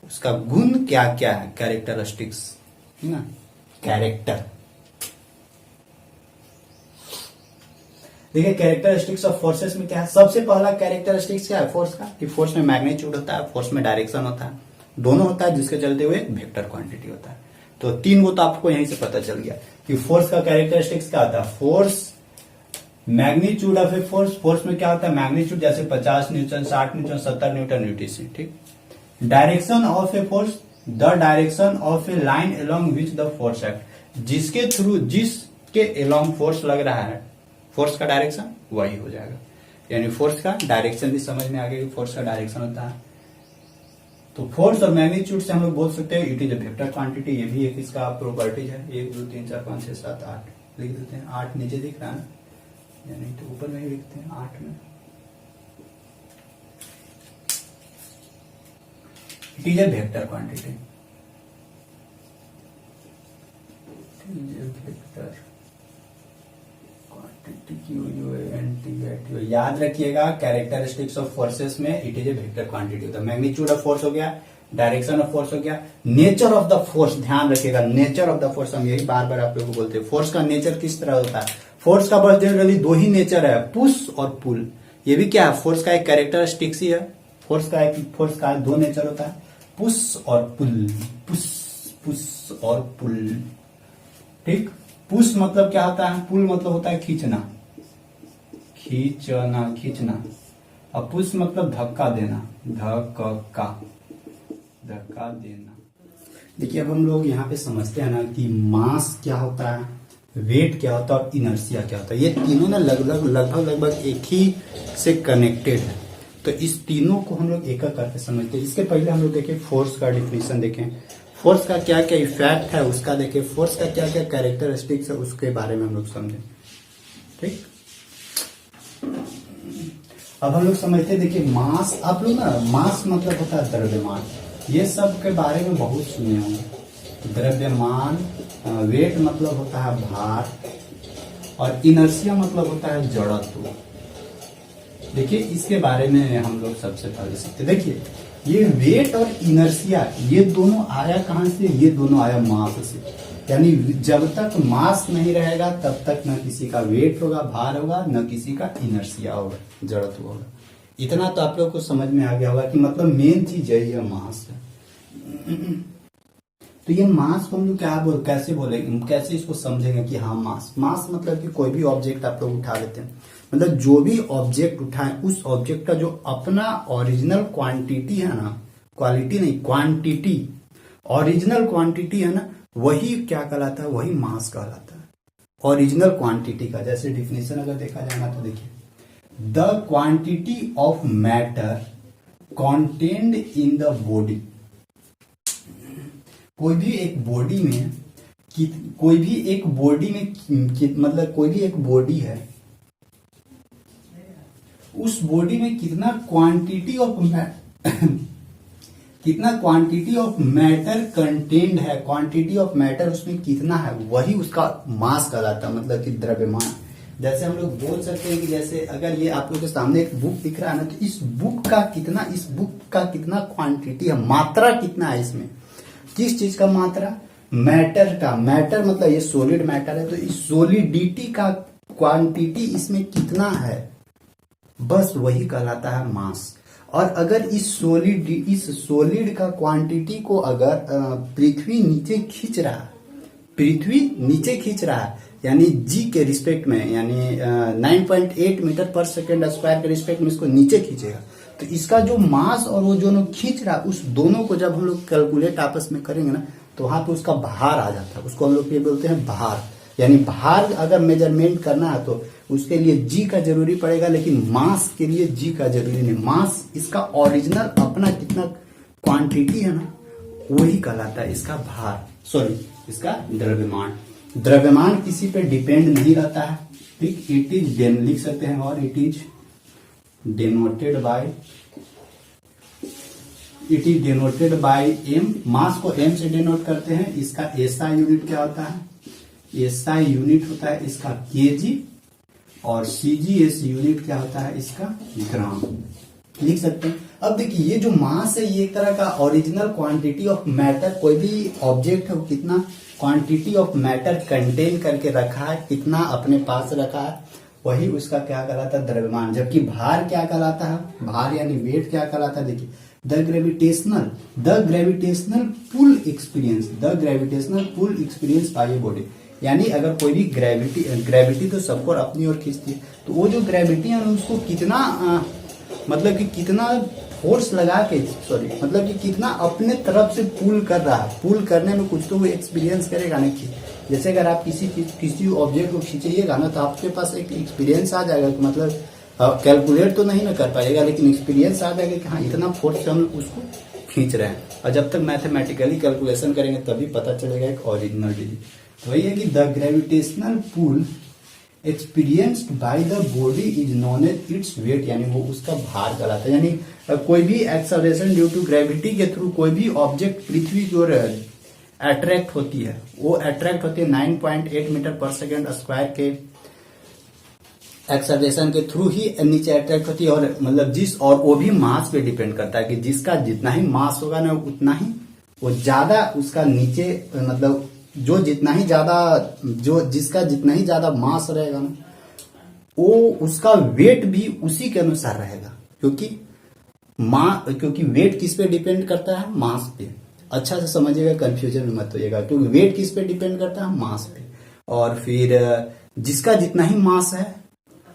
उसका गुण क्या क्या है, कैरेक्टरिस्टिक्स है ना, कैरेक्टर। देखिए कैरेक्टरिस्टिक्स ऑफ फोर्सेस में क्या है, सबसे पहला कैरेक्टरिस्टिक्स क्या है फोर्स का, कि फोर्स में मैग्नीट्यूड होता है, फोर्स में डायरेक्शन होता है, दोनों होता है, जिसके चलते हुए वेक्टर क्वांटिटी होता है। तो 3 को तो आपको यहीं से पता चल गया कि फोर्स का कैरेक्टरिस्टिक्स क्या होता है। Force magnitude of a force में क्या होता है, मैग्नीट्यूड जैसे 50 न्यूटन, 60 न्यूटन, 70 न्यूटन यूटीसी, ठीक। Direction of a force, the direction of A line along which the force act, जिसके एलोंग फोर्स लग रहा है, फोर्स का डायरेक्शन वही हो जाएगा। यानी फोर्स का डायरेक्शन भी समझ में आ गया कि फोर्स का डायरेक्शन होता है। तो फोर्स और मैग्नीट्यूड से हम लोग बोल सकते हैं it is a vector quantity. ये भी एक इसका प्रॉपर्टीज है। 1 2 3 4 5 6 7 8 लिख देते हैं। 8 नीचे दिख रहा है ना, यानी तो ऊपर में ही लिखते हैं 8 में। It is a vector quantity. Vector याद रखिएगा कैरेक्टरिस्टिक्स ऑफ फोर्सेस में it is a vector quantity होता है। मैग्नीट्यूड ऑफ फोर्स हो गया, डायरेक्शन ऑफ फोर्स हो गया, नेचर ऑफ द फोर्स ध्यान रखिएगा। नेचर ऑफ द फोर्स हम यही बार बार आप लोगों को बोलते हैं। फोर्स का नेचर किस तरह होता है? फोर्स का बस जनरली 2 ही नेचर है, पुश और पुल। ये भी क्या है? फोर्स का एक कैरेक्टरिस्टिक्स ही है। फोर्स का 2 नेचर होता है, push or pull. Push or पुल, ठीक। पुश मतलब क्या होता है? पुल मतलब होता है खींचना, खींचना। और पुश मतलब धक्का देना, धक्का देना। देखिए अब हम लोग यहाँ पे समझते हैं ना कि मास क्या होता है, वेट क्या होता है और इनर्शिया क्या होता है। ये तीनों ना लगभग एक ही से कनेक्टेड है। तो इस तीनों को हम लोग एक एक करके समझते हैं। इसके पहले हम लोग देखें फोर्स का डिफिनेशन देखें, फोर्स का क्या क्या इफेक्ट है उसका देखें, फोर्स का क्या क्या कैरेक्टरिस्टिक्स है उसके बारे में हम लोग समझें, ठीक। अब हम लोग समझते हैं, देखिए मास, आप लोग ना मास मतलब होता है द्रव्यमान। ये सब के बारे में बहुत सुने होंगे। द्रव्यमान, वेट मतलब होता है भार, और इनर्शिया मतलब होता है जड़त्व। देखिए इसके बारे में हम लोग सबसे पहले सीखते। देखिए ये वेट और इनर्शिया ये दोनों आया कहां से? ये दोनों आया मास से। यानी जब तक मास नहीं रहेगा तब तक न किसी का वेट होगा, भार होगा, न किसी का इनर्शिया होगा, जड़त्व होगा। इतना तो आप लोग को समझ में आ गया होगा कि मतलब मेन चीज यही है, मास है। तो ये मास को हम लोग कैसे बोलेंगे, कैसे इसको समझेंगे कि हाँ मास मतलब कि कोई भी ऑब्जेक्ट आप लोग उठा लेते हैं, मतलब जो भी ऑब्जेक्ट उठाएं उस ऑब्जेक्ट का जो अपना ओरिजिनल क्वांटिटी है ना, क्वालिटी नहीं क्वांटिटी, ओरिजिनल क्वांटिटी है ना, वही क्या कहलाता है? वही मास कहलाता है, ओरिजिनल क्वांटिटी का। जैसे डिफिनेशन अगर देखा जाए ना तो देखिए, the quantity of matter contained in the body. कोई भी एक बॉडी में मतलब कोई भी एक बॉडी है, उस बॉडी में कितना क्वांटिटी ऑफ मैटर कंटेन्ड है, क्वांटिटी ऑफ मैटर उसमें कितना है, वही उसका मास कहलाता है, मतलब कि द्रव्यमान। जैसे हम लोग बोल सकते हैं कि जैसे अगर ये आप लोग के सामने एक बुक दिख रहा है ना, तो इस बुक का कितना क्वांटिटी है, मात्रा कितना है इसमें, किस चीज का मात्रा? मैटर का। मैटर मतलब ये सॉलिड मैटर है, तो इस सॉलिडिटी का क्वांटिटी इसमें कितना है, बस वही कहलाता है मास। और अगर इस सॉलिड का क्वांटिटी को अगर पृथ्वी नीचे खींच रहा है, यानी जी के रिस्पेक्ट में, यानी 9.8 मीटर पर सेकेंड स्क्वायर के रिस्पेक्ट में इसको नीचे खींचेगा, तो इसका जो मास और वो जो खींच रहा है, उस दोनों को जब हम लोग कैलकुलेट आपस में करेंगे ना, तो वहां पे उसका भार आ जाता है। उसको हम लोग ये बोलते हैं भार। यानी भार अगर मेजरमेंट करना है तो उसके लिए जी का जरूरी पड़ेगा, लेकिन मास के लिए जी का जरूरी नहीं। मास इसका ओरिजिनल अपना कितना क्वांटिटी है ना, वही कहलाता है इसका भार, इसका द्रव्यमान। द्रव्यमान किसी पे डिपेंड नहीं रहता है, ठीक। इट इज लिख सकते हैं, और it is denoted by m. Mass को एम से डिनोट करते हैं। इसका एसआई यूनिट क्या होता है? एसआई यूनिट होता है इसका केजी, और सीजीएस यूनिट क्या होता है इसका? ग्राम। लिख सकते हैं। अब देखिए ये जो मास है ये एक तरह का ओरिजिनल क्वांटिटी ऑफ मैटर, कोई भी ऑब्जेक्ट है वो कितना क्वांटिटी ऑफ मैटर कंटेन करके रखा है, कितना अपने पास रखा है, वही उसका क्या कहलाता है? द्रव्यमान। जबकि भार क्या कहलाता है? भार यानी वेट क्या कहलाता है? देखिए the gravitational pull experience by a body. यानी अगर कोई भी ग्रेविटी तो सबको अपनी ओर खींचती है, तो वो जो ग्रेविटी है उसको कितना मतलब कि कितना फोर्स लगा के, सॉरी मतलब कि कितना अपने तरफ से पुल कर रहा है, पुल करने में कुछ तो वो एक्सपीरियंस करेगा ना। कि जैसे अगर आप किसी ऑब्जेक्ट को खींचिएगा ना तो आपके पास एक एक्सपीरियंस आ जाएगा कि मतलब कैलकुलेट तो नहीं ना कर पाएगा, लेकिन एक्सपीरियंस आ जाएगा कि हाँ इतना फोर्स से हम उसको खींच रहे हैं। और जब तक मैथमेटिकली कैलकुलेशन करेंगे तभी पता चलेगा एक ओरिजिनल डिजिट। तो वही है कि the gravitational pull experienced by the body is known as its weight, यानी वो उसका भार कहलाता है। यानी कोई भी एक्सेलरेशन ड्यू टू ग्रेविटी के थ्रू कोई भी ऑब्जेक्ट पृथ्वी की ओर अट्रैक्ट होती है, वो अट्रैक्ट होती है 9.8 मीटर पर सेकेंड स्क्वायर के एक्सेलरेशन के थ्रू ही नीचे अट्रैक्ट होती है। और मतलब और वो भी मास पे डिपेंड करता है कि जिसका जितना ही मास होगा ना उतना ही वो ज्यादा उसका नीचे, मतलब जिसका जितना ही ज्यादा मास रहेगा ना वो उसका वेट भी उसी के अनुसार रहेगा। क्योंकि वेट किस पे डिपेंड करता है? मास पे। अच्छा से समझिएगा, कंफ्यूजन में मत होइएगा, क्योंकि वेट किस पे डिपेंड करता है? मास पे। और फिर जिसका जितना ही मास है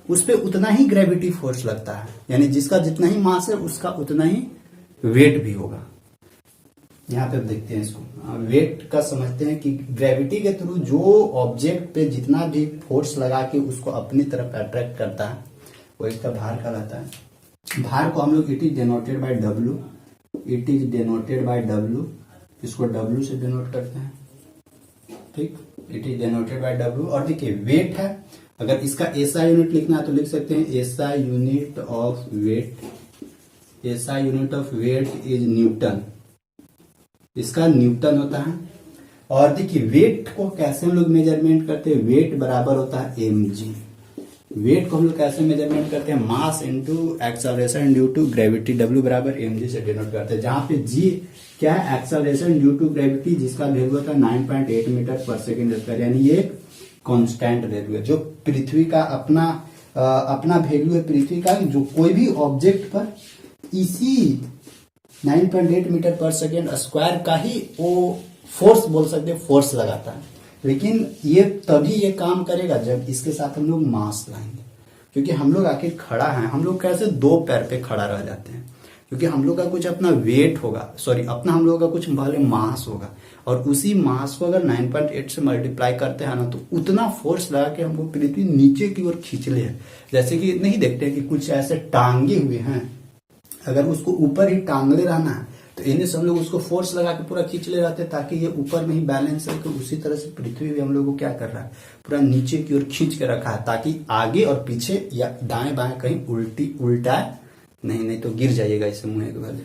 उस पे उतना ही ग्रेविटी फोर्स लगता है, यानी जिसका जितना ही मास है उसका उतना ही वेट भी होगा। यहाँ पे देखते हैं इसको, वेट का समझते हैं कि ग्रेविटी के थ्रू जो ऑब्जेक्ट पे जितना भी फोर्स लगा के उसको अपनी तरफ अट्रैक्ट करता है वो इसका भार कहलाता है। भार को हम लोग it is denoted by W, it is denoted by W, इसको डब्ल्यू से डिनोट करते हैं, ठीक, it is denoted by W. और देखिए वेट है, अगर इसका एसआई यूनिट लिखना है तो लिख सकते हैं SI unit of weight, SI unit of weight is newton, इसका न्यूटन होता है। और देखिए वेट को कैसे हम लोग मेजरमेंट करते हैं? वेट बराबर होता है mg। वेट को हम लोग कैसे मेजरमेंट करते हैं? Mass into acceleration due to gravity, w बराबर mg से डिनोट करते हैं, जहां पे g क्या है? एक्सेलरेशन ड्यू टू ग्रेविटी, जिसका वैल्यू होता है 9.8 मीटर पर सेकेंड स्क्वायर, यानी ये कांस्टेंट वैल्यू है जो पृथ्वी का अपना वैल्यू है पृथ्वी का, जो कोई भी ऑब्जेक्ट पर इसी 9.8 मीटर पर सेकेंड स्क्वायर का ही वो फोर्स बोल सकते हैं, फोर्स लगाता है। लेकिन ये तभी ये काम करेगा जब इसके साथ हम लोग मास लाएंगे, क्योंकि हम लोग आखिर खड़ा है, हम लोग कैसे दो पैर पे खड़ा रह जाते हैं, क्योंकि हम लोग का कुछ अपना वेट होगा, हम लोग का कुछ भले मास होगा, और उसी मास को अगर 9.8 से मल्टीप्लाई करते हैं ना तो उतना फोर्स लगा के हमको पृथ्वी नीचे की ओर खींच ले है। जैसे कि नहीं देखते हैं कि कुछ ऐसे टांगे हुए हैं, अगर उसको ऊपर ही टांगले रहना है तो इन्हें से हम लोग उसको फोर्स लगा के पूरा खींच ले रहते हैं ताकि ये ऊपर में ही बैलेंस है। तो उसी तरह से पृथ्वी भी हम लोग को क्या कर रहा है? पूरा नीचे की ओर खींच के रखा है ताकि आगे और पीछे या दाएं बाएं कहीं उल्टा नहीं तो गिर जाइएगा इसे मुंह के वाले।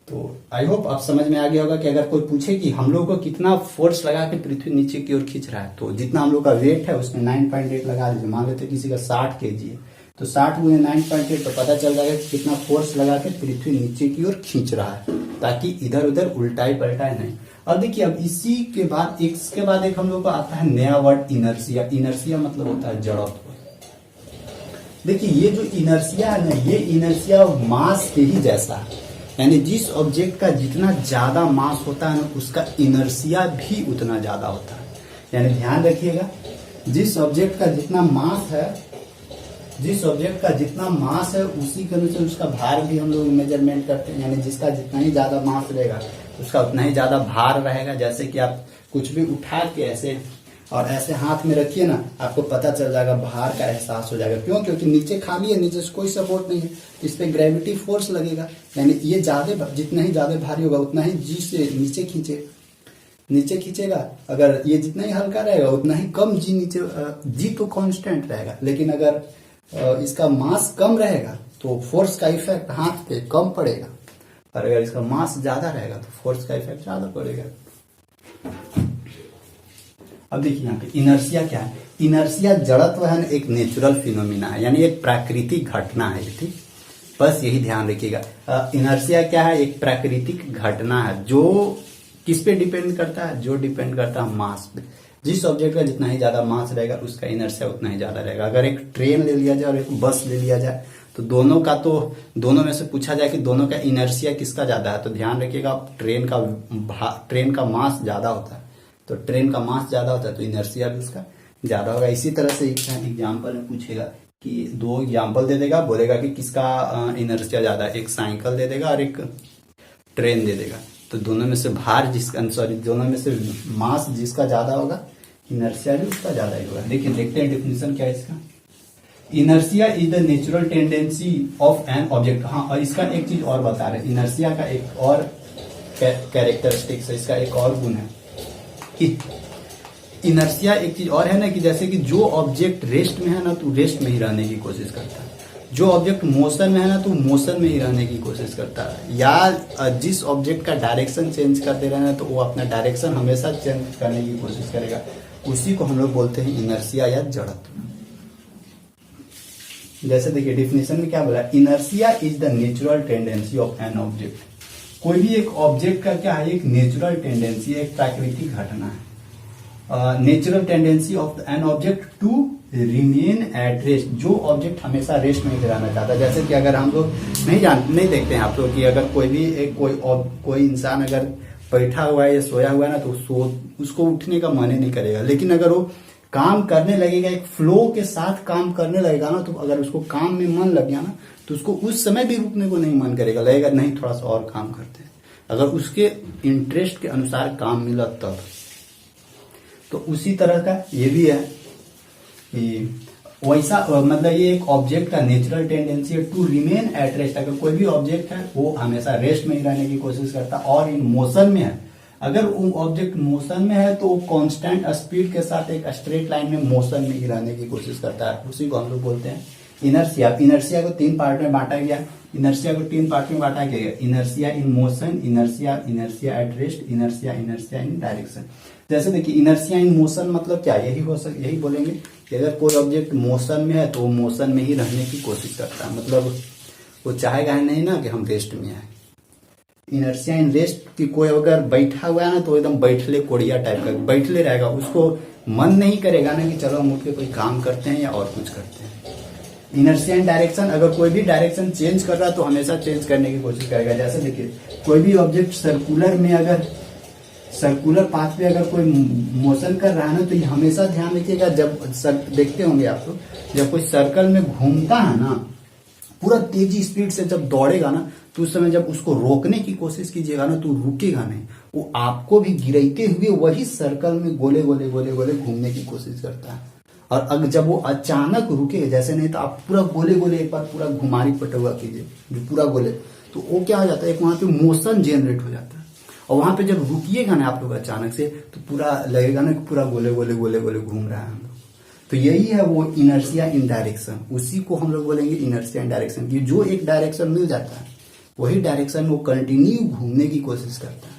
तो आई होप आप समझ में आ गया होगा कि अगर कोई पूछे कि हम लोग को कितना फोर्स लगा के पृथ्वी नीचे की ओर खींच रहा है, तो जितना हम लोग का वेट है उसमें 9.8 लगा दीजिए। मान लेते किसी का 60 kg है तो 60 गुणे 9.8 तो पता चल जाएगा कि कितना फोर्स लगा के पृथ्वी नीचे की ओर खींच रहा है, ताकि इधर उधर उल्टाई पलटाए नहीं। अब देखिए, अब इसी के बाद एक हम लोग को आता है नया वर्ड इनर्सिया। इनर्सिया मतलब होता है जड़त्व। देखिए ये जो इनर्सिया है ना, ये इनर्सिया मास के ही जैसा है, यानी जिस ऑब्जेक्ट का जितना ज्यादा मास होता है ना उसका इनर्सिया भी उतना ज्यादा होता है। यानी ध्यान रखिएगा, जिस ऑब्जेक्ट का जितना मास है उसी के अनुसार उसका भार भी हम लोग मेजरमेंट करते हैं। यानी जिसका जितना ही ज्यादा मास रहेगा उसका उतना ही ज्यादा भार रहेगा। जैसे कि आप कुछ भी उठा के ऐसे हाथ में रखिए ना, आपको पता चल जाएगा, भार का एहसास हो जाएगा। क्यों? क्योंकि नीचे खाली है, नीचे से कोई सपोर्ट नहीं है, इस पे ग्रेविटी फोर्स लगेगा। यानी ये जितना ही ज्यादा भारी होगा उतना ही जी से नीचे खींचेगा। अगर ये जितना ही हल्का रहेगा उतना ही कम जी तो कांस्टेंट रहेगा। लेकिन अगर इसका मास कम रहेगा तो फोर्स का इफेक्ट हाथ पे कम पड़ेगा, और अगर इसका मास ज्यादा रहेगा तो फोर्स का इफेक्ट ज्यादा पड़ेगा। अब देखिए यहाँ पे इनर्सिया क्या है? इनर्सिया जड़त्व है ना, एक नेचुरल फिनोमिना है, यानी एक प्राकृतिक घटना है। ठीक, बस यही ध्यान रखिएगा। इनर्सिया क्या है? एक प्राकृतिक घटना है जो किस पे डिपेंड करता है? जो डिपेंड करता है मास पे। जिस ऑब्जेक्ट का जितना ही ज्यादा मास रहेगा उसका इनर्सिया उतना ही ज्यादा रहेगा। अगर एक ट्रेन ले लिया जाए और एक बस ले लिया जाए तो दोनों में से पूछा जाए कि दोनों का इनर्सिया किसका ज्यादा है, तो ध्यान रखिएगा ट्रेन का मास ज्यादा होता है। तो ट्रेन का मास ज्यादा होता है तो इनर्सिया भी उसका ज्यादा होगा। इसी तरह से एग्जाम्पल में पूछेगा कि दो एग्जाम्पल दे देगा, बोलेगा कि किसका इनर्शिया ज्यादा है, एक साइकिल दे देगा और एक ट्रेन दे देगा। तो दोनों में से भार जिसका, सॉरी दोनों में से मास जिसका ज्यादा होगा, इनर्शिया भी उसका ज्यादा ही होगा। देखिए देखते हैं डेफिनेशन क्या है इसका। Inertia is the natural tendency of an object. हाँ, और इसका एक चीज और बता रहे, इनर्शिया का एक और कैरेक्टरिस्टिक्स है, इसका एक और गुण है कि इनर्शिया एक चीज और है ना, कि जैसे कि जो ऑब्जेक्ट रेस्ट में है ना, तो रेस्ट में ही रहने की कोशिश करता है। जो ऑब्जेक्ट मोशन में है ना, तो मोशन में ही रहने की कोशिश करता है। या जिस ऑब्जेक्ट का डायरेक्शन चेंज करते रहना, तो वो अपना डायरेक्शन हमेशा चेंज करने की कोशिश करेगा। उसी को हम लोग बोलते हैं इनर्शिया या जड़त्व। जैसे देखिए डेफिनेशन में क्या बोला, inertia is the natural tendency of an object. कोई भी एक ऑब्जेक्ट का क्या है, एक नेचुरल टेंडेंसी, एक प्राकृतिक घटना है। Natural tendency of an object to remain at rest. जो ऑब्जेक्ट हमेशा रेस्ट में रहना चाहता है। जैसे कि अगर हम लोग नहीं देखते हैं आप लोग कि अगर कोई भी एक कोई इंसान अगर बैठा हुआ है या सोया हुआ है ना, तो उसको उठने का मन ही नहीं करेगा। लेकिन अगर वो काम करने लगेगा, एक फ्लो के साथ काम करने लगेगा ना, तो अगर उसको काम में मन लग गया ना, तो उसको उस समय भी रुकने को नहीं मन करेगा, लगेगा नहीं थोड़ा सा और काम करते हैं, अगर उसके इंटरेस्ट के अनुसार काम मिला तब। तो उसी तरह का ये भी है कि वैसा मतलब ये एक ऑब्जेक्ट का नेचुरल टेंडेंसी है टू रिमेन एट रेस्ट। अगर कोई भी ऑब्जेक्ट है वो हमेशा रेस्ट में ही रहने की कोशिश करता है, और इन मोशन में है। अगर वो ऑब्जेक्ट मोशन में है तो वो कांस्टेंट स्पीड के साथ एक स्ट्रेट लाइन में मोशन में ही रहने की कोशिश करता है। उसी को हम लोग बोलते हैं इनर्शिया। इनर्शिया को तीन पार्ट में बांटा गया, इनर्शिया को तीन पार्ट में बांटा गया, inertia in motion, inertia at rest, inertia in direction. जैसे देखिए इनर्शिया इन मोशन मतलब क्या, यही बोलेंगे कि अगर कोई ऑब्जेक्ट मोशन में है तो वो मोशन में ही रहने की कोशिश करता है, मतलब वो चाहेगा नहीं ना कि हम रेस्ट में आए। इनर्शिया इन रेस्ट की कोई अगर बैठा हुआ है ना, तो एकदम बैठले कोड़िया टाइप का बैठले रहेगा, उसको मन नहीं करेगा ना कि चलो हम उठ के कोई काम करते हैं या और कुछ करते हैं। इनर्शिया इन डायरेक्शन, अगर कोई भी डायरेक्शन चेंज कर रहा है तो हमेशा चेंज करने की कोशिश करेगा। जैसे देखिए कोई भी ऑब्जेक्ट सर्कुलर में, अगर सर्कुलर पाथ पे अगर कोई मोशन कर रहा है ना, तो ये हमेशा ध्यान रखिएगा, जब देखते होंगे आप लोग, जब कोई सर्कल में घूमता है ना, पूरा तेजी स्पीड से जब दौड़ेगा ना, तो उस समय जब उसको रोकने की कोशिश कीजिएगा ना, तो रुकेगा नहीं, वो आपको भी गिरते हुए वही सर्कल में गोले गोले गोले गोले घूमने की कोशिश करता है। और अगर जब वो अचानक रुके, जैसे नहीं तो आप पूरा गोले गोले एक बार पूरा घुमारी पटुआ कीजिए, जो पूरा गोले, तो वो क्या हो जाता है, एक वहां पे मोशन जनरेट हो जाता है। और वहां पे जब रुकिएगा ना आप लोग अचानक से, तो पूरा लगेगा ना कि पूरा गोले गोले गोले गोले घूम रहा है हम लोग। तो यही है वो इनर्शिया इन डायरेक्शन, उसी को हम लोग बोलेंगे इनर्शिया इन डायरेक्शन, कि जो एक डायरेक्शन मिल जाता है वही डायरेक्शन वो कंटिन्यू घूमने की कोशिश करता है।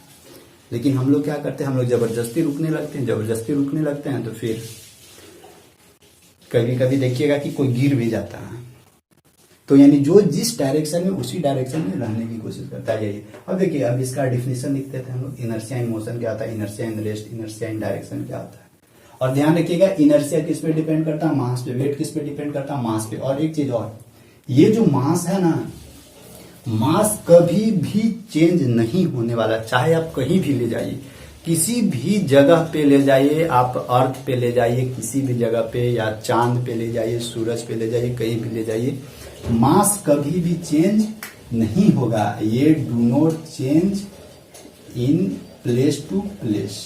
लेकिन हम लोग क्या करते हैं, हम लोग जबरदस्ती रुकने लगते हैं, तो फिर कभी कभी देखिएगा कि कोई गिर भी जाता है। तो यानी जो जिस डायरेक्शन में, उसी डायरेक्शन में रहने की कोशिश करता है, यही। अब देखिए अब इसका डिफिनेशन लिखते थे हम लोग, इनर्शिया इन मोशन क्या होता है, inertia in rest, inertia in direction क्या होता है। और ध्यान रखिएगा इनर्शिया किस पे डिपेंड करता है, मास पे। वेट किस पे डिपेंड करता है, मास पे। और एक चीज और, ये जो मास है ना, मास कभी भी चेंज नहीं होने वाला, चाहे आप कहीं भी ले जाइए, किसी भी जगह पे ले जाइए, आप अर्थ पे ले जाइए, किसी भी जगह पे, या चांद पे ले जाइए, सूरज पे ले जाइए, कहीं भी ले जाइए, मास कभी भी चेंज नहीं होगा। ये do not change in place to place,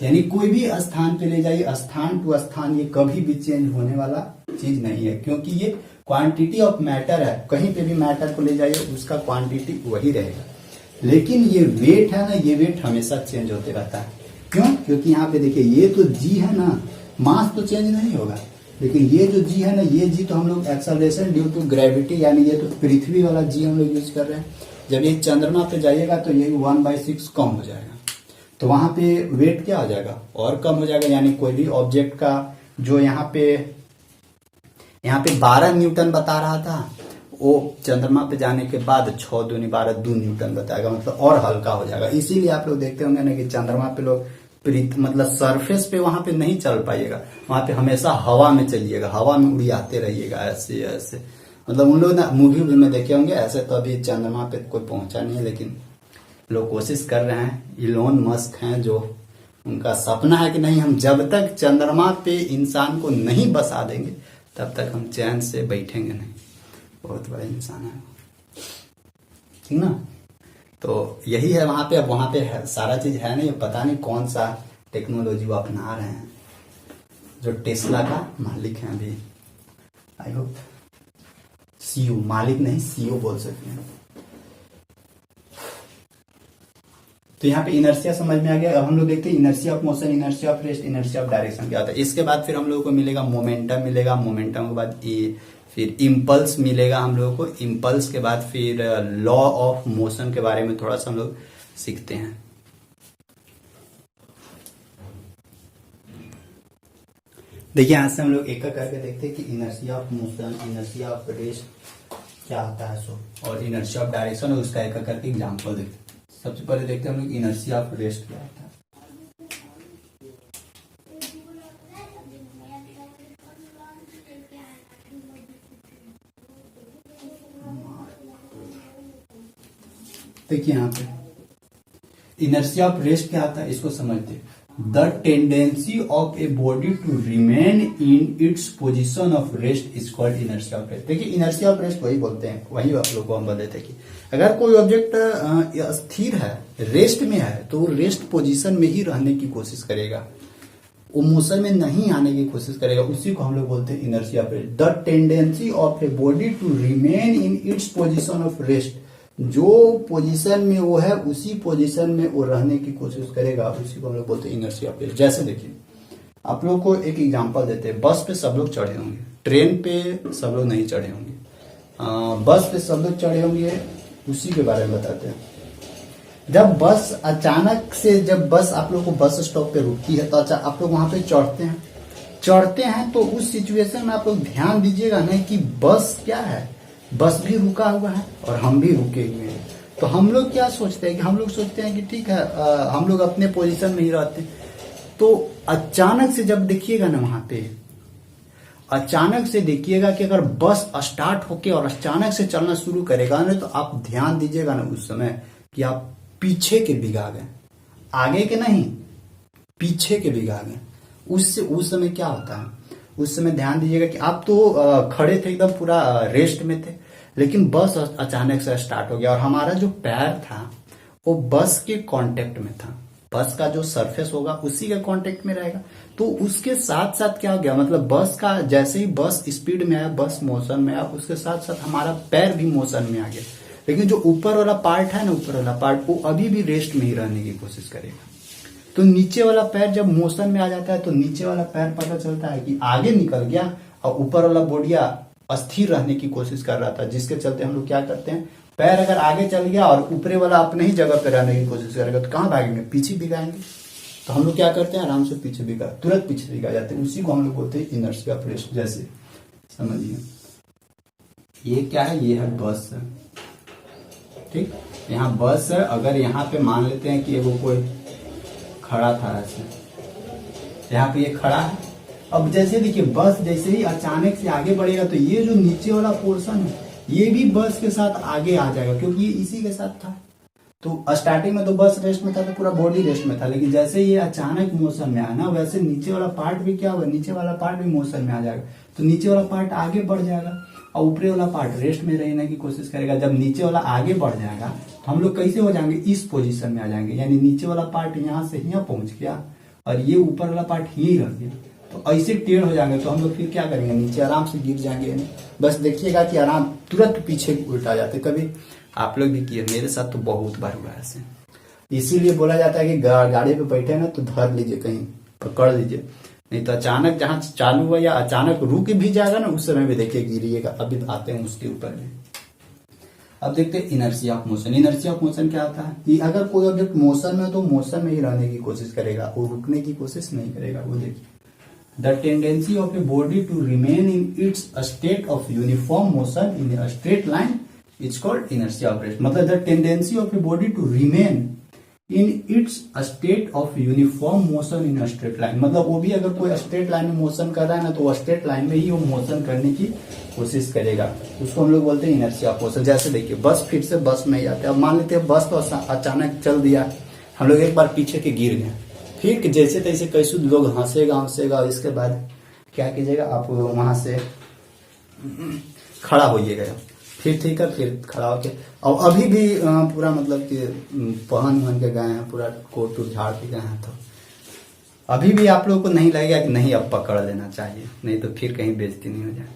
यानी कोई भी स्थान पे ले जाइए, स्थान टू स्थान, ये कभी भी चेंज होने वाला चीज नहीं है, क्योंकि ये क्वांटिटी ऑफ मैटर है। कहीं पे भी मैटर को ले जाइए, उसका क्वांटिटी वही रहेगा। लेकिन ये वेट है ना, ये वेट हमेशा चेंज होते रहता है। क्यों? क्योंकि यहाँ पे देखिए ये तो जी है ना, मास तो चेंज नहीं होगा, लेकिन ये जो जी है ना, ये जी तो हम लोग एक्सेलरेशन ड्यू टू ग्रेविटी, यानी ये तो पृथ्वी वाला जी हम लोग यूज कर रहे हैं। जब ये चंद्रमा पे जाइएगा तो ये 1/6 कम हो जाएगा, तो वहां पे वेट क्या हो जाएगा, और कम हो जाएगा। यानी कोई भी ऑब्जेक्ट का जो यहाँ पे 12 न्यूटन बता रहा था, वो चंद्रमा पे जाने के बाद 6 दूनी 12 2 न्यूटन बताएगा, मतलब और हल्का हो जाएगा। इसीलिए आप लोग देखते होंगे ना कि चंद्रमा पे लोग मतलब सरफेस पे वहां पे नहीं चल पाइएगा, वहां पे हमेशा हवा में चलिएगा, हवा में उड़ाते रहिएगा, ऐसे ऐसे। मतलब उन लोग ना मूवी में देखे होंगे ऐसे, तो अभी चंद्रमा पे कोई पहुंचा नहीं है, लेकिन लोग कोशिश कर रहे हैं। इलोन मस्क हैं जो, उनका सपना है कि नहीं, हम जब तक चंद्रमा पे इंसान को नहीं बसा देंगे तब तक हम चैन से बैठेंगे नहीं। बहुत बड़ा इंसान है, ठीक ना। तो यही है वहां पे। अब वहां पे है, सारा चीज है नहीं, पता नहीं कौन सा टेक्नोलॉजी वो अपना रहे हैं। जो टेस्ला का मालिक है अभी, आई होप सीईओ, मालिक नहीं सीईओ बोल सकते हैं। तो यहाँ पे इनर्शिया समझ में आ गया। अब हम लोग देखते हैं inertia of motion, inertia of rest, inertia of direction क्या होता है। इसके बाद फिर हम लोगों को मिलेगा मोमेंटम, मिलेगा मोमेंटम के बाद फिर इम्पल्स मिलेगा हम लोगों को। इम्पल्स के बाद फिर लॉ ऑफ मोशन के बारे में थोड़ा सा हम लोग सीखते हैं। देखिए यहाँ से हम लोग एक एक करके देखते हैं कि inertia of motion, inertia of rest क्या होता है सो, और इनर्शिया ऑफ डायरेक्शन, और उसका एक एक करके एग्जाम्पल देखते हैं। सबसे पहले देखते हैं हम लोग इनर्शिया ऑफ रेस्ट क्या होता है। देखिए यहाँ पे इनर्शिया ऑफ रेस्ट क्या होता है, इसको समझते। The tendency of a body to remain in its position of rest is called inertia of rest. देखिए इनर्शिया ऑफ रेस्ट वही बोलते हैं, वही आप लोग को हम बोले थे कि अगर कोई ऑब्जेक्ट स्थिर है, रेस्ट में है, तो वो रेस्ट पोजीशन में ही रहने की कोशिश करेगा, वो मोशन में नहीं आने की कोशिश करेगा। उसी को हम लोग बोलते हैं inertia of rest. The tendency of a body to remain in its position of rest, जो पोजीशन में वो है उसी पोजीशन में वो रहने की कोशिश करेगा, उसी को हम लोग बोलते हैं इनर्शिया ऑफ रेस्ट। जैसे देखिए आप लोग को एक एग्जांपल देते हैं। बस पे सब लोग चढ़े होंगे, ट्रेन पे सब लोग नहीं चढ़े होंगे, बस पे सब लोग चढ़े होंगे, उसी के बारे में बताते हैं। जब बस अचानक से, जब बस आप लोग को बस स्टॉप पे रुकती है, तो अच्छा आप लोग वहां पे चढ़ते हैं तो उस सिचुएशन में आप लोग ध्यान दीजिएगा नहीं कि बस क्या है, बस भी रुका हुआ है और हम भी रुके हुए हैं। तो हम लोग क्या सोचते हैं कि हम लोग सोचते हैं कि ठीक है, हम लोग अपने पोजीशन में ही रहते हैं। तो अचानक से जब देखिएगा ना वहां पे, अचानक से देखिएगा कि अगर बस स्टार्ट होके और अचानक से चलना शुरू करेगा ना, तो आप ध्यान दीजिएगा ना उस समय कि आप पीछे के भीगा गए, आगे के नहीं, पीछे के भीगा गए। उससे उस समय क्या होता है, उस समय ध्यान दीजिएगा कि आप तो खड़े थे, एकदम पूरा रेस्ट में थे, लेकिन बस अचानक से स्टार्ट हो गया और हमारा जो पैर था वो बस के कांटेक्ट में था। बस का जो सरफेस होगा उसी के कांटेक्ट में रहेगा। तो उसके साथ साथ क्या हो गया, मतलब बस का जैसे ही बस स्पीड में आया, बस मोशन में आया, उसके साथ साथ हमारा पैर भी मोशन में आ गया। लेकिन जो ऊपर वाला पार्ट है ना, ऊपर वाला पार्ट, वो अभी भी रेस्ट में ही रहने की कोशिश करेगा। तो नीचे वाला पैर जब मोशन में आ जाता है, तो नीचे वाला पैर पता चलता है कि आगे निकल गया और ऊपर वाला बोडिया अस्थिर रहने की कोशिश कर रहा था, जिसके चलते हम लोग क्या करते हैं, पैर अगर आगे चल गया और ऊपरे वाला अपने ही जगह पर रहने की कोशिश करेगा, तो कहाँ भागेंगे, पीछे भिगाएंगे। तो हम लोग क्या करते हैं, आराम से पीछे भिगा, तुरंत पीछे भिगा जाते हैं। उसी को हम लोग बोलते हैं इनर्शिया ऑफ रेस्ट। जैसे समझिए ये क्या है, ये है बस, ठीक, यहाँ बस है। अगर यहाँ पे मान लेते हैं कि वो कोई खड़ा था, ऐसे यहाँ पे ये खड़ा है। अब जैसे देखिए बस जैसे ही अचानक से आगे बढ़ेगा, तो ये जो नीचे वाला पोर्शन है ये भी बस के साथ आगे आ जाएगा, क्योंकि ये इसी के साथ था। तो स्टार्टिंग में तो बस रेस्ट में था, तो पूरा बॉडी रेस्ट में था, लेकिन जैसे ये अचानक मोशन में आया ना, वैसे नीचे वाला पार्ट भी क्या होगा, नीचे वाला पार्ट भी मोशन में आ जाएगा। तो नीचे वाला पार्ट आगे बढ़ जाएगा और ऊपरी वाला पार्ट रेस्ट में रहने की कोशिश करेगा। जब नीचे वाला आगे बढ़ जाएगा तो हम लोग कैसे हो जाएंगे, इस पोजीशन में आ जाएंगे, यानी नीचे वाला पार्ट यहाँ से यहाँ पहुंच गया और ये ऊपर वाला पार्ट यही रह गया। तो ऐसे टेढ़ हो जाएंगे, तो हम लोग फिर क्या करेंगे, नीचे आराम से गिर जाएंगे। बस देखिएगा कि आराम तुरंत पीछे उल्टा जाते। कभी आप लोग भी किए, मेरे साथ तो बहुत बार हुआ ऐसे। इसीलिए बोला जाता है कि गाड़ी पे बैठे ना तो धर लीजिए, कहीं पकड़ लीजिए, नहीं तो अचानक जहां चालू हुआ या अचानक रुक भी जाएगा ना, उस समय भी देखिए गिरिएगा। अभी आते हैं उसके ऊपर में। अब देखते हैं inertia of motion. Inertia of motion क्या होता है कि अगर कोई ऑब्जेक्ट मोशन में, तो मोशन में ही रहने की कोशिश करेगा, वो रुकने की कोशिश नहीं करेगा। वो देखिए, the tendency of a body to remain in its state of uniform motion in a straight line is called inertia of rest. मतलब the tendency of a body to remain in its state of uniform motion in a straight line, मतलब वो भी अगर कोई straight line में motion कर रहा है ना, तो वो स्ट्रेट लाइन में ही वो मोशन करने की कोशिश करेगा। उसको हम लोग बोलते हैं इनर्शिया ऑफ मोशन। जैसे देखिए बस फिर से बस में ही आते हैं। अब मान लेते हैं बस तो अचानक चल दिया, हम लोग एक बार पीछे के गिर गए, फिर जैसे तैसे कैसे लोग हंसेगा, इसके बाद क्या कीजिएगा, आप वहां से खड़ा होइएगा, फिर ठीक है, फिर खड़ा होके। और अभी भी पूरा मतलब कि पहन के गए हैं, पूरा कोट उट झाड़ के गए हैं, तो अभी भी आप लोगों को नहीं लगेगा कि नहीं अब पकड़ लेना चाहिए, नहीं तो फिर कहीं बेइज्जती नहीं हो जाए,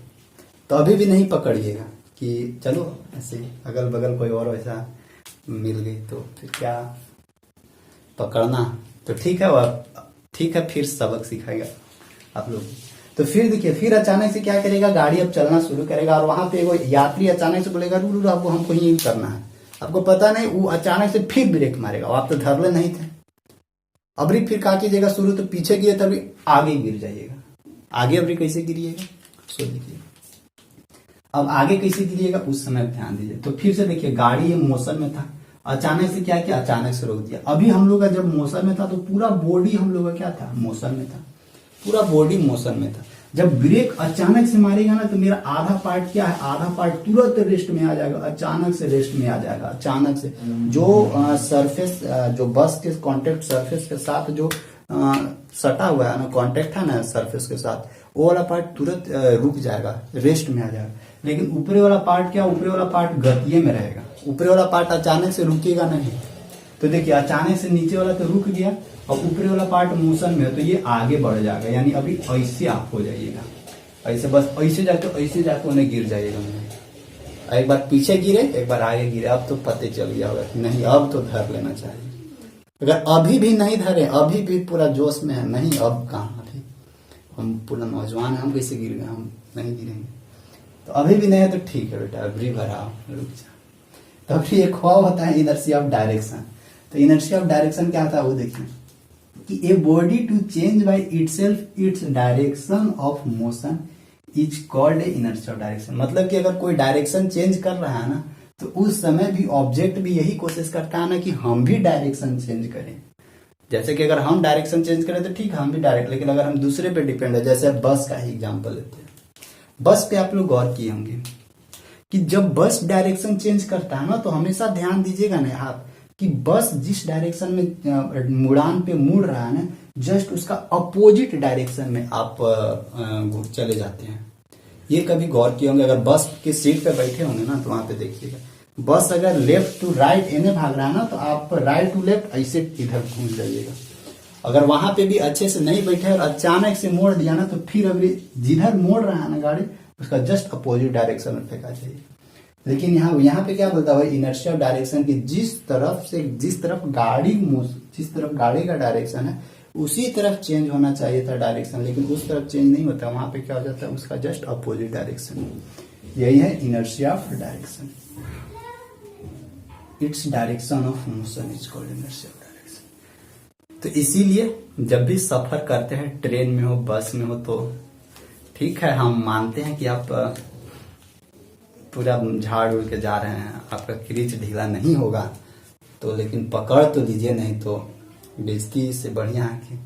तो अभी भी नहीं पकड़िएगा कि चलो ऐसे अगल बगल कोई और वैसा मिल गई तो फिर क्या पकड़ना, तो ठीक है, वह ठीक है, फिर सबक सिखाएगा आप लोग। तो फिर देखिए, फिर अचानक से क्या करेगा, गाड़ी अब चलना शुरू करेगा, और वहां पे वो यात्री अचानक से बोलेगा रुक रुक, आपको हमको यही करना है, आपको पता नहीं, वो अचानक से फिर ब्रेक मारेगा, आप तो धरले नहीं थे। अबरी फिर क्या कीजिएगा, शुरू तो पीछे गिरे तभी आगे गिर जाइएगा। आगे अबरी कैसे गिरिएगा, सो देखिए, अब आगे कैसे गिरिएगा उस समय ध्यान दीजिए। तो फिर से देखिए, गाड़ी मोशन में था, अचानक से क्या किया, अचानक से रोक दिया। अभी हम लोग का जब मोशन में था तो पूरा बॉडी हम लोग का क्या था, मोशन में था, पूरा बॉडी मोशन में था। जब ब्रेक अचानक से मारेगा ना तो मेरा आधा पार्ट क्या है, आधा पार्ट तुरंत रेस्ट में आ जाएगा, अचानक से रेस्ट में आ जाएगा, अचानक से। जो सरफेस, जो बस के कांटेक्ट सरफेस के साथ जो सटा हुआ है ना, कांटेक्ट है ना सरफेस के साथ, वो वाला पार्ट तुरंत रुक जाएगा, रेस्ट में आ जाएगा। लेकिन ऊपरी वाला पार्ट क्या, ऊपरी वाला पार्ट गतिये में रहेगा, ऊपरी वाला पार्ट अचानक से रुकेगा नहीं। तो देखिए, अचानक से नीचे वाला तो रुक गया और ऊपरी वाला पार्ट मोशन में है, तो ये आगे बढ़ जाएगा। यानी अभी ऐसे आप हो जाइएगा, ऐसे बस ऐसे जाके उन्हें गिर जाइएगा। एक बार पीछे गिरे, एक बार आगे गिरे, अब तो पते चल गया होगा कि नहीं अब तो धर लेना चाहिए। अगर अभी भी नहीं धरे, अभी भी पूरा जोश में है, नहीं अब कहाँ, अभी हम पूरा नौजवान है, हम कैसे गिर गए, हम नहीं गिरेंगे। तो अभी भी नहीं है तो ठीक है बेटा, अभी भराओ, रुक जा। तो अभी एक ख्वाब होता है इनर्शिया ऑफ डायरेक्शन। तो इनर्शिया ऑफ डायरेक्शन क्या होता है वो देखिए, कि a body to change by itself its direction of motion is called a inertia of direction. मतलब कि अगर कोई डायरेक्शन चेंज कर रहा है ना, तो उस समय भी ऑब्जेक्ट भी यही कोशिश करता है ना कि हम भी डायरेक्शन चेंज करें। जैसे कि अगर हम डायरेक्शन चेंज करें तो ठीक है, हम भी डायरेक्ट, लेकिन अगर हम दूसरे पे डिपेंड है, जैसे बस का ही एग्जाम्पल लेते हैं। बस पे आप लोग गौर किए होंगे कि जब बस डायरेक्शन चेंज करता है ना, तो हमेशा ध्यान दीजिएगा ना आप कि बस जिस डायरेक्शन में उड़ान पे मुड़ रहा है ना, जस्ट उसका अपोजिट डायरेक्शन में आप चले जाते हैं। ये कभी गौर किए होंगे, अगर बस की सीट पे बैठे होंगे ना तो वहां पे देखिएगा, बस अगर लेफ्ट टू राइट इन्हें भाग रहा है ना, तो आप राइट टू लेफ्ट ऐसे इधर घूम जाइएगा। अगर वहां पे भी अच्छे से नहीं बैठे और अचानक से मोड़ दिया ना, तो फिर अभी जिधर मोड़ रहा है ना गाड़ी, उसका जस्ट अपोजिट डायरेक्शन में फेंका चाहिए। लेकिन यहाँ पे क्या बोलता है, इनर्शिया डायरेक्शन की जिस तरफ गाड़ी का डायरेक्शन है उसी तरफ चेंज होना चाहिए था डायरेक्शन, लेकिन उस तरफ चेंज नहीं होता, वहां पे क्या हो जाता है, उसका जस्ट अपोजिट डायरेक्शन। यही है inertia of direction, it's direction of motion is called inertia of direction. तो इसीलिए जब भी सफर करते हैं, ट्रेन में हो, बस में हो, तो ठीक है, हम मानते हैं कि आप पूरा झाड़ उड़ के जा रहे हैं, आपका क्रीच ढीला नहीं होगा, तो लेकिन पकड़ तो लीजिए, नहीं तो बेइज्जती से बढ़िया है कि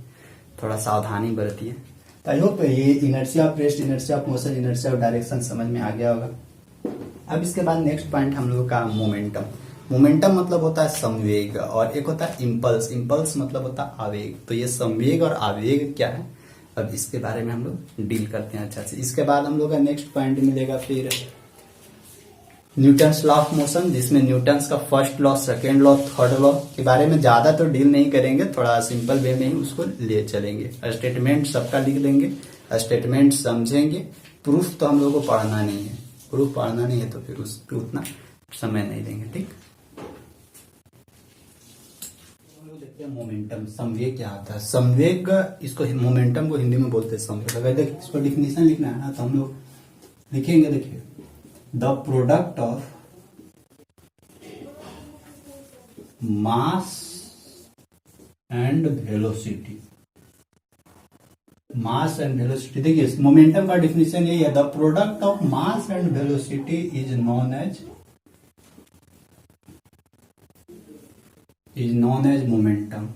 थोड़ा सावधानी बरतिए। तो आई होप ये inertia of rest, inertia of motion, inertia of direction समझ में आ गया होगा। अब इसके बाद नेक्स्ट पॉइंट हम लोगों का मोमेंटम। मोमेंटम मतलब होता है संवेग, और एक होता है इम्पल्स। इम्पल्स मतलब होता है आवेग। तो ये संवेग और आवेग क्या है, अब इसके बारे में हम लोग डील करते हैं अच्छा से। इसके बाद हम लोग का नेक्स्ट पॉइंट मिलेगा फिर न्यूटन्स लॉ ऑफ मोशन, जिसमें न्यूटन्स का first law, second law, third law के बारे में ज्यादा तो डील नहीं करेंगे, थोड़ा सिंपल वे में ही उसको ले चलेंगे। स्टेटमेंट सबका लिख देंगे, स्टेटमेंट समझेंगे। प्रूफ तो हम लोगों को पढ़ना नहीं है, प्रूफ पढ़ना नहीं है तो फिर उस पर उतना समय नहीं देंगे, ठीक। देखते हैं मोमेंटम, संवेग क्या होता है। संवेग, इसको मोमेंटम को हिंदी में बोलते हैं संवेग। अगर देखिए इसको डिफिनेशन लिखना है ना, तो हम लोग लिखेंगे, देखिए, the product of mass and velocity. Mass and velocity, देखिए मोमेंटम का डिफिनेशन यही है, the product of mass and velocity is known as momentum,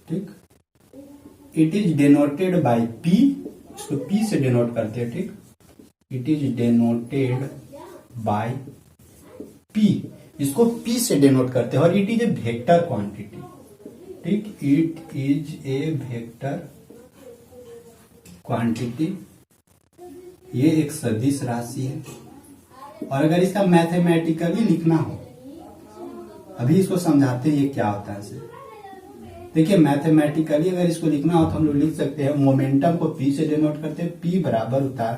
ठीक। It is denoted by p, इसको पी से डिनोट करते हैं, ठीक। It is denoted by p, इसको पी से डिनोट करते हैं, और it is a vector quantity, ठीक। It is a vector quantity ये एक सदिश राशि है, और अगर इसका मैथमेटिकली लिखना हो, अभी इसको समझाते हैं ये क्या होता है इसे। देखिए मैथमेटिकली अगर इसको लिखना हो तो हम लोग लिख सकते हैं, मोमेंटम को पी से डिनोट करते हैं। पी बराबर होता है,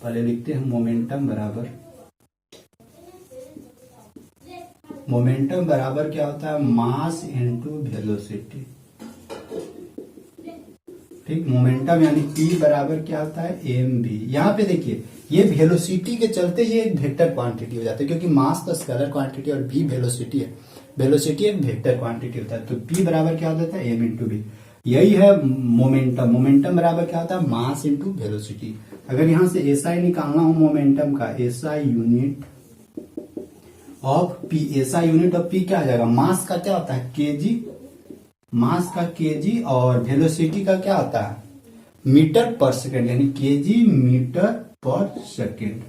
पहले लिखते हैं मोमेंटम बराबर क्या होता है, मास इनटू वेलोसिटी। ठीक, मोमेंटम यानी P बराबर क्या होता है, mv। यहाँ पे देखिए ये वेलोसिटी के चलते ये एक वेक्टर क्वांटिटी हो जाता है, क्योंकि मास तो स्केलर क्वांटिटी और v वेलोसिटी है, वेलोसिटी एक वेक्टर क्वांटिटी होता है। तो P बराबर क्या होता है, m इंटू v। यही है मोमेंटम बराबर क्या होता है, मास इंटू वेलोसिटी। अगर यहाँ से एसआई निकालना हो मोमेंटम का, SI unit of P, SI unit of P क्या आ जाएगा, मास का क्या होता है केजी, मास का केजी, और वेलोसिटी का क्या होता है मीटर पर सेकेंड, यानी केजी मीटर पर सेकेंड।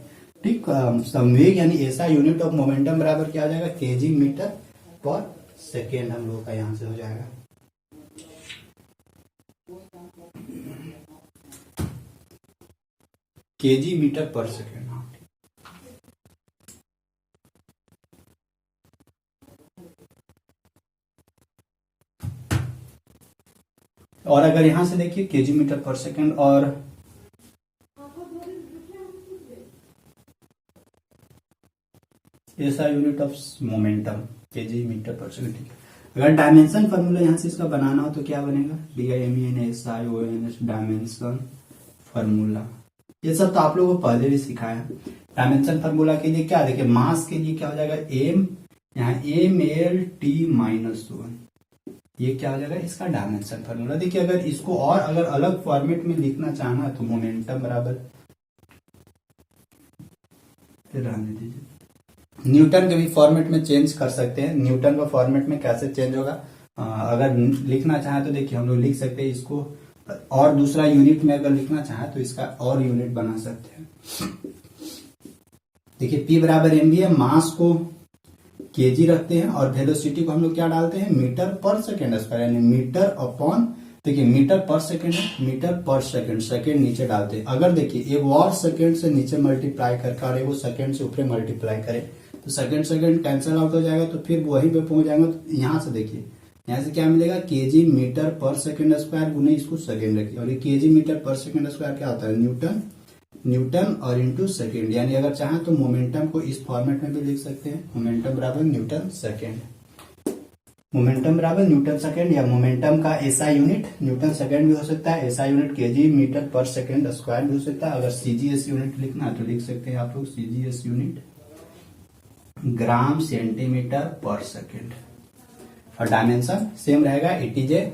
ठीक, संवेग यानी ऐसा यूनिट ऑफ मोमेंटम बराबर क्या आ जाएगा, केजी मीटर पर सेकेंड हम लोग का यहां से हो जाएगा। KG metre per second. और अगर यहां से देखिए केजी मीटर पर सेकेंड, और ऐसा unit of momentum KG metre per second. ठीक है, अगर डायमेंशन फॉर्मूला यहां से इसका बनाना हो तो क्या बनेगा, DIMENSIONS डायमेंशन फॉर्मूला। ये सब तो आप लोगों को पहले भी सिखाया है। डायमेंशन फॉर्मूला के लिए क्या, देखिए मास के लिए क्या हो जाएगा, m, यहाँ MLT-1, ये क्या हो जाएगा इसका डायमेंशन फॉर्मूला। देखिए अगर इसको और अगर अलग फॉर्मेट में लिखना चाहना तो मोमेंटम बराबर, फिर रहने दीजिए, न्यूटन के भी फॉर्मेट में चेंज कर सकते हैं। न्यूटन का फॉर्मेट में कैसे चेंज होगा, अगर लिखना चाहे तो देखिए हम लोग लिख सकते हैं इसको, और दूसरा यूनिट में अगर लिखना चाहे तो इसका और यूनिट बना सकते हैं। देखिए P बराबर mv है, मास को केजी रखते हैं और वेलोसिटी को हम लोग क्या डालते हैं, मीटर पर सेकेंड स्क्वायर, यानी मीटर अपॉन, देखिए मीटर पर सेकेंड है, मीटर पर सेकेंड, सेकेंड नीचे डालते हैं। अगर देखिए एक और सेकेंड से नीचे मल्टीप्लाई करके और एक सेकेंड से ऊपर मल्टीप्लाई करें तो सेकेंड कैंसिल आउट हो जाएगा, तो फिर वहीं पे पहुंच जाएगा। तो यहाँ से देखिए, यहाँ से क्या मिलेगा, KG metre per second square गुने इसको सेकेंड रखिए, और ये KG metre per second square क्या होता है, न्यूटन और इंटू सेकेंड। यानी अगर चाहें तो मोमेंटम को इस फॉर्मेट में भी लिख सकते हैं, मोमेंटम बराबर न्यूटन सेकेंड, मोमेंटम बराबर न्यूटन सेकेंड, या मोमेंटम का एसआई यूनिट न्यूटन सेकेंड भी हो सकता है, SI unit KG metre per second square भी हो सकता है। अगर सीजीएस यूनिट लिखना है तो लिख सकते हैं आप लोग सीजीएस यूनिट ग्राम सेंटीमीटर पर सेकेंड। और डायमेंशन सेम रहेगा, it is a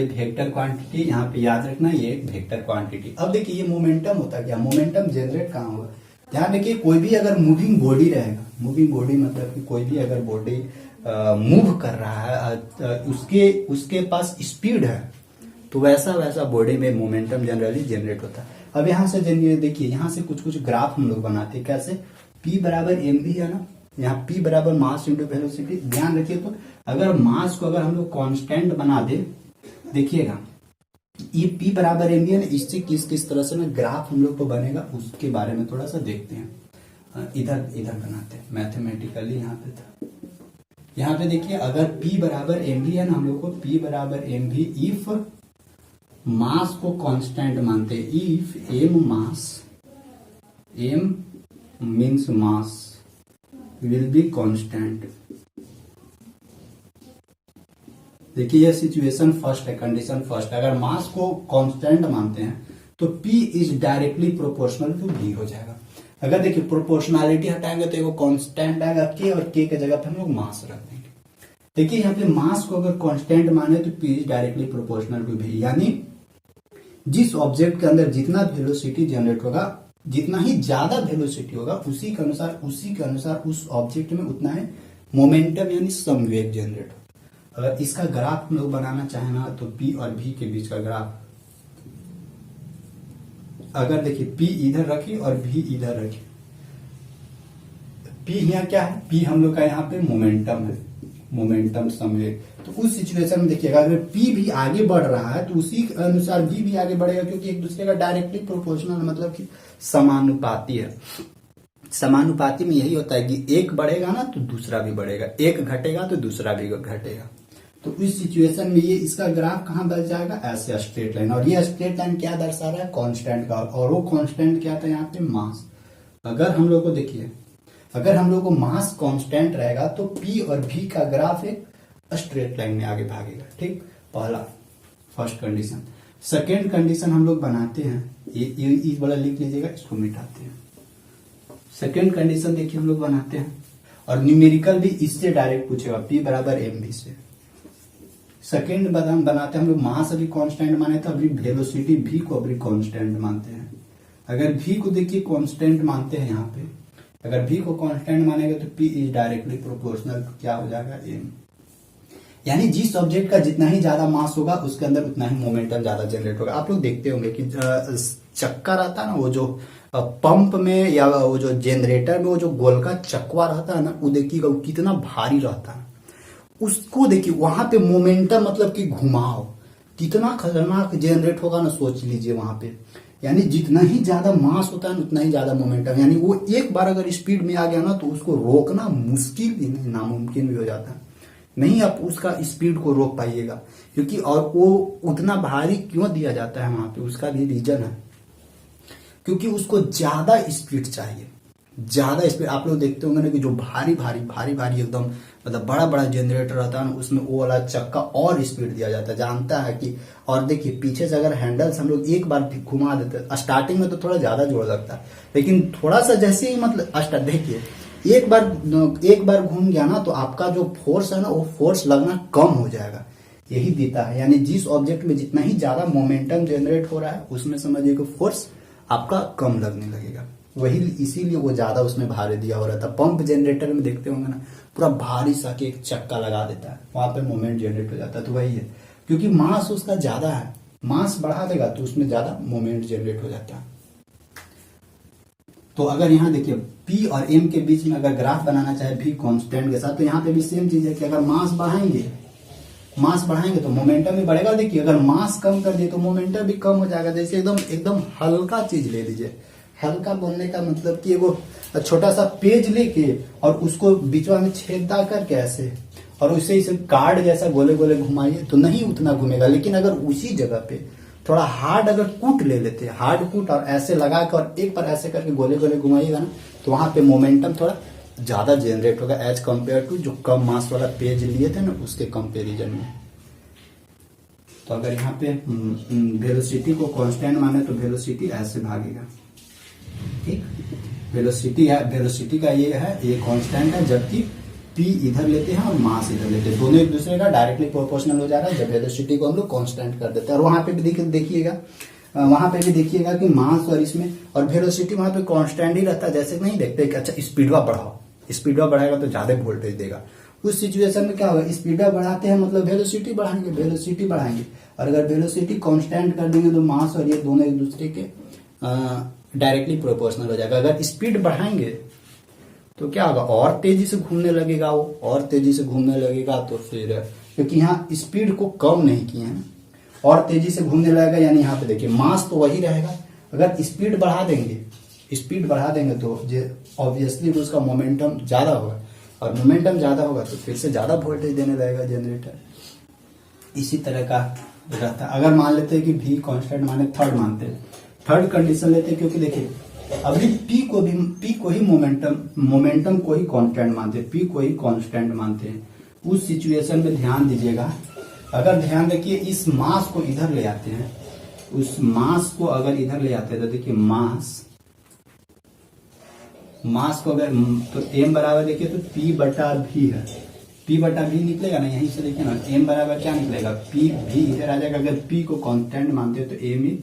vector quantity, यहाँ पे याद रखना ये एक वेक्टर क्वांटिटी। अब देखिए ये मोमेंटम होता क्या, मोमेंटम जनरेट कहाँ होगा, ध्यान देखिए कोई भी अगर मूविंग बॉडी रहेगा, मूविंग बॉडी मतलब कि कोई भी अगर बॉडी मूव कर रहा है, उसके पास स्पीड है, तो वैसा बॉडी में मोमेंटम जनरली जनरेट होता है। अब यहाँ से देखिए, यहाँ से कुछ ग्राफ हम लोग बनाते हैं, कैसे, P बराबर mv है ना, यहाँ P बराबर मास इंटू वेलोसिटी। ध्यान रखिए, तो अगर मास को अगर हम लोग कांस्टेंट बना दे, देखिएगा ये P बराबर mv है ना, इससे किस तरह से ना ग्राफ हम लोग को बनेगा उसके बारे में थोड़ा सा देखते हैं। इधर बनाते हैं मैथमेटिकली, यहाँ पे देखिए अगर P बराबर mv है ना, हम लोग को P बराबर mv इफ मास को कांस्टेंट मानते हैं, if m means mass will be constant. देखिए ये सिचुएशन फर्स्ट है, कंडीशन फर्स्ट। अगर मास को कांस्टेंट मानते हैं तो P is directly proportional to V हो जाएगा। अगर देखिए प्रोपोर्शनलिटी हटाएंगे तो एक कांस्टेंट आएगा K, और K के जगह पे हम लोग मास रख देंगे। देखिए यहाँ पे मास को अगर कांस्टेंट माने तो P is directly proportional to V, यानी जिस ऑब्जेक्ट के अंदर जितना वेलोसिटी जनरेट होगा, जितना ही ज्यादा वेलोसिटी होगा, उसी के अनुसार उस ऑब्जेक्ट में उतना है मोमेंटम यानी संवेग जनरेट होगा। अगर इसका ग्राफ हम लोग बनाना चाहे ना, तो P और V के बीच का ग्राफ, अगर देखिए P इधर रखिए और V इधर रखिए, P यहाँ क्या है, P हम लोग का यहाँ पे मोमेंटम है, मोमेंटम समवेग। तो उस सिचुएशन में देखिएगा अगर P भी आगे बढ़ रहा है तो उसी अनुसार V भी आगे बढ़ेगा, क्योंकि एक दूसरे का डायरेक्टली प्रोपोर्शनल, मतलब कि समानुपाती है। समानुपाती में यही होता है कि एक बढ़ेगा ना तो दूसरा भी बढ़ेगा, एक घटेगा तो दूसरा भी घटेगा। तो इस सिचुएशन में ये इसका ग्राफ कहाँ बच जाएगा, ऐसे स्ट्रेट लाइन। और ये स्ट्रेट लाइन क्या दर्शा रहा है, कांस्टेंट का, और वो कांस्टेंट क्या था यहाँ पे, मास। अगर हम लोग को देखिए, अगर हम लोग को मास कांस्टेंट रहेगा तो P और V का ग्राफ एक स्ट्रेट लाइन में आगे भागेगा। ठीक, पहला फर्स्ट कंडीशन। सेकेंड कंडीशन हम लोग बनाते हैं, ये वाला लिख लीजिएगा, इसको मिटाते हैं। सेकेंड कंडीशन देखिए हम लोग बनाते हैं, और न्यूमेरिकल भी इससे डायरेक्ट पूछेगा, P बराबर mv से। सेकेंड बनाते हैं हम लोग, मास अभी कांस्टेंट माने थे, अभी वेलोसिटी v को अभी कांस्टेंट मानते हैं। अगर v को देखिए कांस्टेंट मानते हैं यहाँ पे, अगर v को कांस्टेंट मानेंगे तो p इज डायरेक्टली प्रोपोर्शनल, क्या हो जाएगा, m। यानी जिस ऑब्जेक्ट का जितना ही ज्यादा मास होगा उसके अंदर उतना ही मोमेंटम ज्यादा जनरेट होगा। आप लोग देखते होंगे कि चक्का रहता है ना, वो जो पंप में या वो जो जनरेटर में वो जो गोल का चक्वा रहता है ना, वो देखिएगा वो कितना भारी रहता है। उसको देखिए वहां पे मोमेंटम, मतलब कि घुमाव कितना खतरनाक जनरेट होगा ना, सोच लीजिए वहां पे। यानी जितना ही ज्यादा मास होता है उतना ही ज्यादा मोमेंटम, यानी वो एक बार अगर स्पीड में आ गया ना तो उसको रोकना मुश्किल भी नहीं, नामुमकिन भी हो जाता है। नहीं आप उसका स्पीड को रोक पाइएगा, क्योंकि और वो उतना भारी क्यों दिया जाता है वहां पे, उसका भी रीजन है, क्योंकि उसको ज्यादा स्पीड चाहिए, ज्यादा स्पीड। आप लोग देखते होंगे ना कि जो भारी भारी एकदम, मतलब बड़ा बड़ा जनरेटर रहता है ना, उसमें वो वाला चक्का और स्पीड दिया जाता है, जानता है कि। और देखिए पीछे से अगर हैंडल्स हम लोग एक बार घुमा देते हैं, स्टार्टिंग में तो थोड़ा ज्यादा जोर लगता है, लेकिन थोड़ा सा जैसे ही मतलब देखिए एक बार घूम गया ना तो आपका जो फोर्स है ना, वो फोर्स लगना कम हो जाएगा, यही देता है। यानी जिस ऑब्जेक्ट में जितना ही ज्यादा मोमेंटम जनरेट हो रहा है उसमें समझिए कि फोर्स आपका कम लगने लगेगा, वही इसीलिए वो ज्यादा उसमें भारी दिया हो रहा था। पंप जनरेटर में देखते होंगे ना, पूरा भारी सा के एक चक्का लगा देता है, वहां पे मोमेंट जनरेट हो जाता है। तो वही है, क्योंकि मास उसका ज्यादा है, मास बढ़ा देगा तो उसमें ज्यादा मोमेंट जनरेट हो जाता है। तो अगर यहाँ देखिए P और M के बीच में अगर ग्राफ बनाना चाहे V कांस्टेंट के साथ, तो यहाँ पे भी सेम चीज है कि अगर मास बढ़ाएंगे तो मोमेंटम भी बढ़ेगा। देखिए अगर मास कम कर दिए तो मोमेंटम भी कम हो जाएगा। जैसे एकदम हल्का चीज ले लीजिए, हल्का बोलने का मतलब कि वो छोटा सा पेज लेके और उसको बीचवा में छेदा करके ऐसे, और उसे इसे कार्ड जैसा गोले गोले घुमाइए तो नहीं उतना घूमेगा। लेकिन अगर उसी जगह पे थोड़ा हार्ड अगर कूट ले लेते हैं, हार्ड कूट, और ऐसे लगा कर और एक बार ऐसे करके गोले गोले घुमाइएगा ना, तो वहां पे मोमेंटम थोड़ा ज्यादा जनरेट होगा एज कंपेयर टू जो कम मास वाला पेज लिए थे ना उसके कंपेरिजन में। तो अगर यहाँ पे वेलोसिटी को कांस्टेंट माने तो वेलोसिटी ऐसे भागेगा। ठीक, वेलोसिटी का ये है, ये कांस्टेंट है, जबकि P इधर लेते हैं और मास इधर लेते हैं, दोनों एक दूसरे का डायरेक्टली प्रोपोर्शनल हो जा रहा है जब वेलोसिटी को हम लोग कांस्टेंट कर देते हैं। और वहां पे भी देखिएगा कि मास और इसमें और वेलोसिटी वहां पे कांस्टेंट ही रहता है। जैसे नहीं देखते कि अच्छा स्पीडवा बढ़ाएगा तो ज्यादा वोल्टेज देगा। उस सिचुएशन में क्या होगा, स्पीडवा बढ़ाते हैं मतलब वेलोसिटी बढ़ाएंगे, और अगर वेलोसिटी कांस्टेंट कर देंगे तो मास और ये दोनों एक दूसरे के डायरेक्टली प्रोपोर्शनल हो जाएगा। अगर स्पीड बढ़ाएंगे तो क्या होगा, और तेजी से घूमने लगेगा तो फिर, क्योंकि यहाँ स्पीड को कम नहीं किए हैं, और तेजी से घूमने लगेगा, यानी यहाँ पे देखिए मास तो वही रहेगा। अगर स्पीड बढ़ा देंगे तो ऑब्वियसली उसका मोमेंटम ज्यादा होगा, और मोमेंटम ज्यादा होगा तो फिर से ज्यादा वोल्टेज देने लगेगा जनरेटर। इसी तरह का रहता है। अगर मान लेते हैं कि V कांस्टेंट माने थर्ड कंडीशन लेते हैं, क्योंकि देखिए अभी P को ही मोमेंटम को ही कांस्टेंट मानते हैं, P को ही कांस्टेंट मानते हैं। उस सिचुएशन में ध्यान दीजिएगा, अगर ध्यान रखिए इस मास को इधर ले आते हैं, तो देखिए मास को अगर तो m बराबर देखिए तो P बटा V है, P बटा V निकलेगा ना, यहीं से देखिए ना m बराबर क्या निकलेगा, P V इधर आ जाएगा। अगर P को कांस्टेंट मानते हैं तो m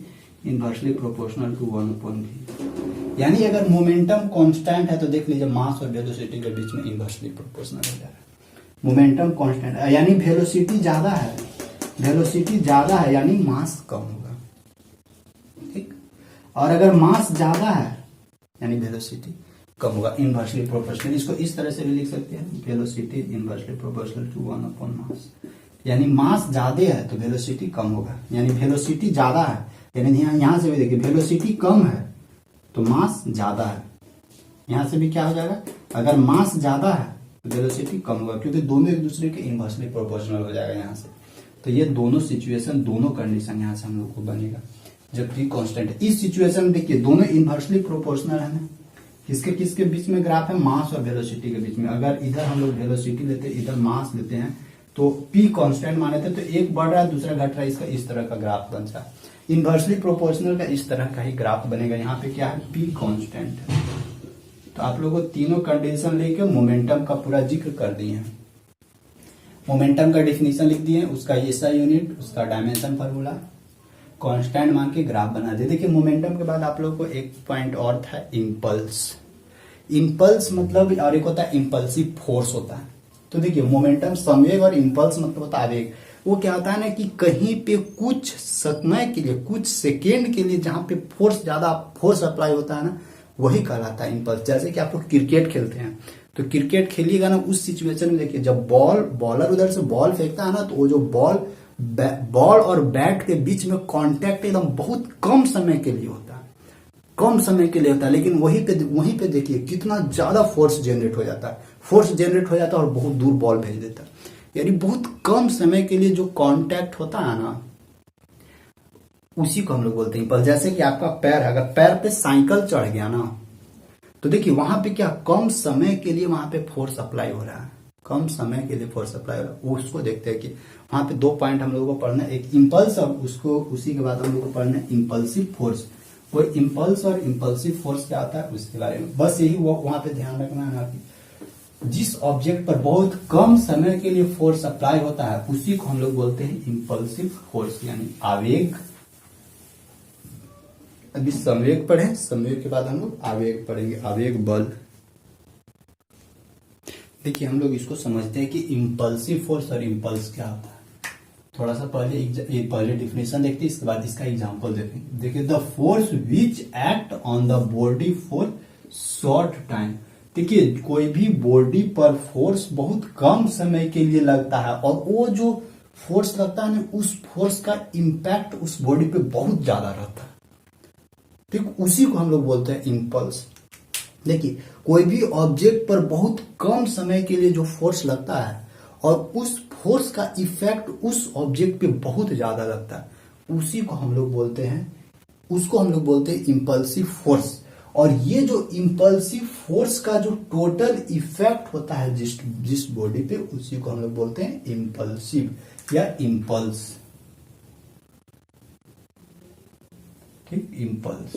inversely proportional to 1/v। यानी अगर मोमेंटम कांस्टेंट है तो देख लीजिए मास और वेलोसिटी के बीच में इनवर्सली प्रोपोर्शनल हो जाएगा। मोमेंटम कांस्टेंट यानी वेलोसिटी ज्यादा है यानी मास कम होगा। ठीक, और अगर मास ज्यादा है यानी वेलोसिटी कम होगा, इनवर्सली प्रोपोर्शनल। इसको इस तरह से भी लिख सकते हैं, वेलोसिटी इनवर्सली प्रोपोर्शनल टू 1 मास। यानी मास ज्यादा है तो वेलोसिटी कम होगा, यानी वेलोसिटी ज्यादा है, यानी यहां से भी देखिए वेलोसिटी कम है तो मास ज्यादा है। यहां से भी क्या हो जाएगा, अगर मास ज्यादा है तो वेलोसिटी कम होगा, क्योंकि दोनों एक दूसरे के इनवर्सली प्रोपोर्शनल हो जाएगा यहाँ से। तो ये दोनों सिचुएशन, दोनों कंडीशन यहाँ से हम लोग को बनेगा जब p कांस्टेंट है। इस सिचुएशन में देखिए दोनों इनवर्सली प्रोपोर्शनल है ना, किसके किसके बीच में ग्राफ है, मास और वेलोसिटी के बीच में। अगर इधर हम लोग वेलोसिटी लेते हैं, इधर मास लेते हैं, तो p कांस्टेंट माने थे, तो एक बढ़ रहा है दूसरा घट रहा है, इसका इस तरह का ग्राफ बनता है। इनवर्सली प्रोपोर्शनल का इस तरह का ही ग्राफ बनेगा। यहाँ पे क्या है, p कांस्टेंट है। तो आप लोगों को तीनों कंडीशन लेके मोमेंटम का पूरा जिक्र कर दिए हैं। मोमेंटम का डेफिनेशन लिख दिए, उसका एसआई यूनिट, उसका डायमेंशन फार्मूला, कांस्टेंट मान के ग्राफ बना दिए। देखिए मोमेंटम के बाद आप लोगों को एक पॉइंट और था, इंपल्स। इंपल्स मतलब, और एक होता है इंपल्सिव फोर्स होता है। तो देखिए मोमेंटम संवेग और इंपल्स मतलब होता है आवेग। वो क्या होता है ना कि कहीं पे कुछ समय के लिए, कुछ सेकेंड के लिए जहां पे फोर्स ज्यादा फोर्स अप्लाई होता है ना, वही कहलाता है इंपल्स। जैसे कि आप लोग क्रिकेट खेलते हैं, तो क्रिकेट खेलिएगा ना, उस सिचुएशन में देखिए जब बॉलर उधर से बॉल फेंकता है ना, तो वो जो बॉल और बैट के बीच में कांटेक्ट एकदम बहुत कम समय के लिए होता है, कम समय के लिए होता है, लेकिन वहीं पे देखिए कितना ज्यादा फोर्स जनरेट हो जाता है, और बहुत दूर बॉल भेज देता है। यानी बहुत कम समय के लिए जो कांटेक्ट होता है ना, उसी को हम लोग बोलते हैं इंपल्स। जैसे कि आपका पैर है, अगर पैर पे साइकिल चढ़ गया ना, तो देखिए वहां पे क्या, कम समय के लिए वहां पे फोर्स अप्लाई हो रहा है, कम समय के लिए फोर्स अप्लाई हो रहा है। उसको देखते हैं कि वहां पे दो पॉइंट हम लोगों को पढ़ना है, एक इंपल्स और उसको उसी के बाद हम लोग को पढ़ना है इंपल्सिव फोर्स। वो इंपल्स और इंपल्सिव फोर्स क्या होता है उसके बारे में बस यही वहां पे ध्यान रखना है कि जिस ऑब्जेक्ट पर बहुत कम समय के लिए फोर्स अप्लाई होता है उसी को हम लोग बोलते हैं इंपल्सिव फोर्स, यानी आवेग। अभी संवेग पढ़े, संवेग के बाद हम लोग आवेग पढ़ेंगे, आवेग बल। देखिए हम लोग इसको समझते हैं कि इंपल्सिव फोर्स और इंपल्स क्या होता है। थोड़ा सा पहले डिफिनेशन देखते हैं, इसके बाद इसका एग्जांपल देखेंगे। देखिए the force which act on the body for short time. देखिए कोई भी बॉडी पर फोर्स बहुत कम समय के लिए लगता है, और वो जो फोर्स लगता है ना, उस फोर्स का इम्पैक्ट उस बॉडी पे बहुत ज्यादा रहता है। ठीक, उसी को हम लोग बोलते हैं इंपल्स। देखिए कोई भी ऑब्जेक्ट पर बहुत कम समय के लिए जो फोर्स लगता है और उस फोर्स का इफेक्ट उस ऑब्जेक्ट पे बहुत ज्यादा लगता है, उसी को हम लोग बोलते हैं, उसको हम लोग बोलते हैं इंपल्सिव फोर्स। और ये जो इंपल्सिव फोर्स का जो टोटल इफेक्ट होता है जिस बॉडी पे, उसी को हम लोग बोलते हैं इंपल्सिव या इंपल्स। ठीक, इंपल्स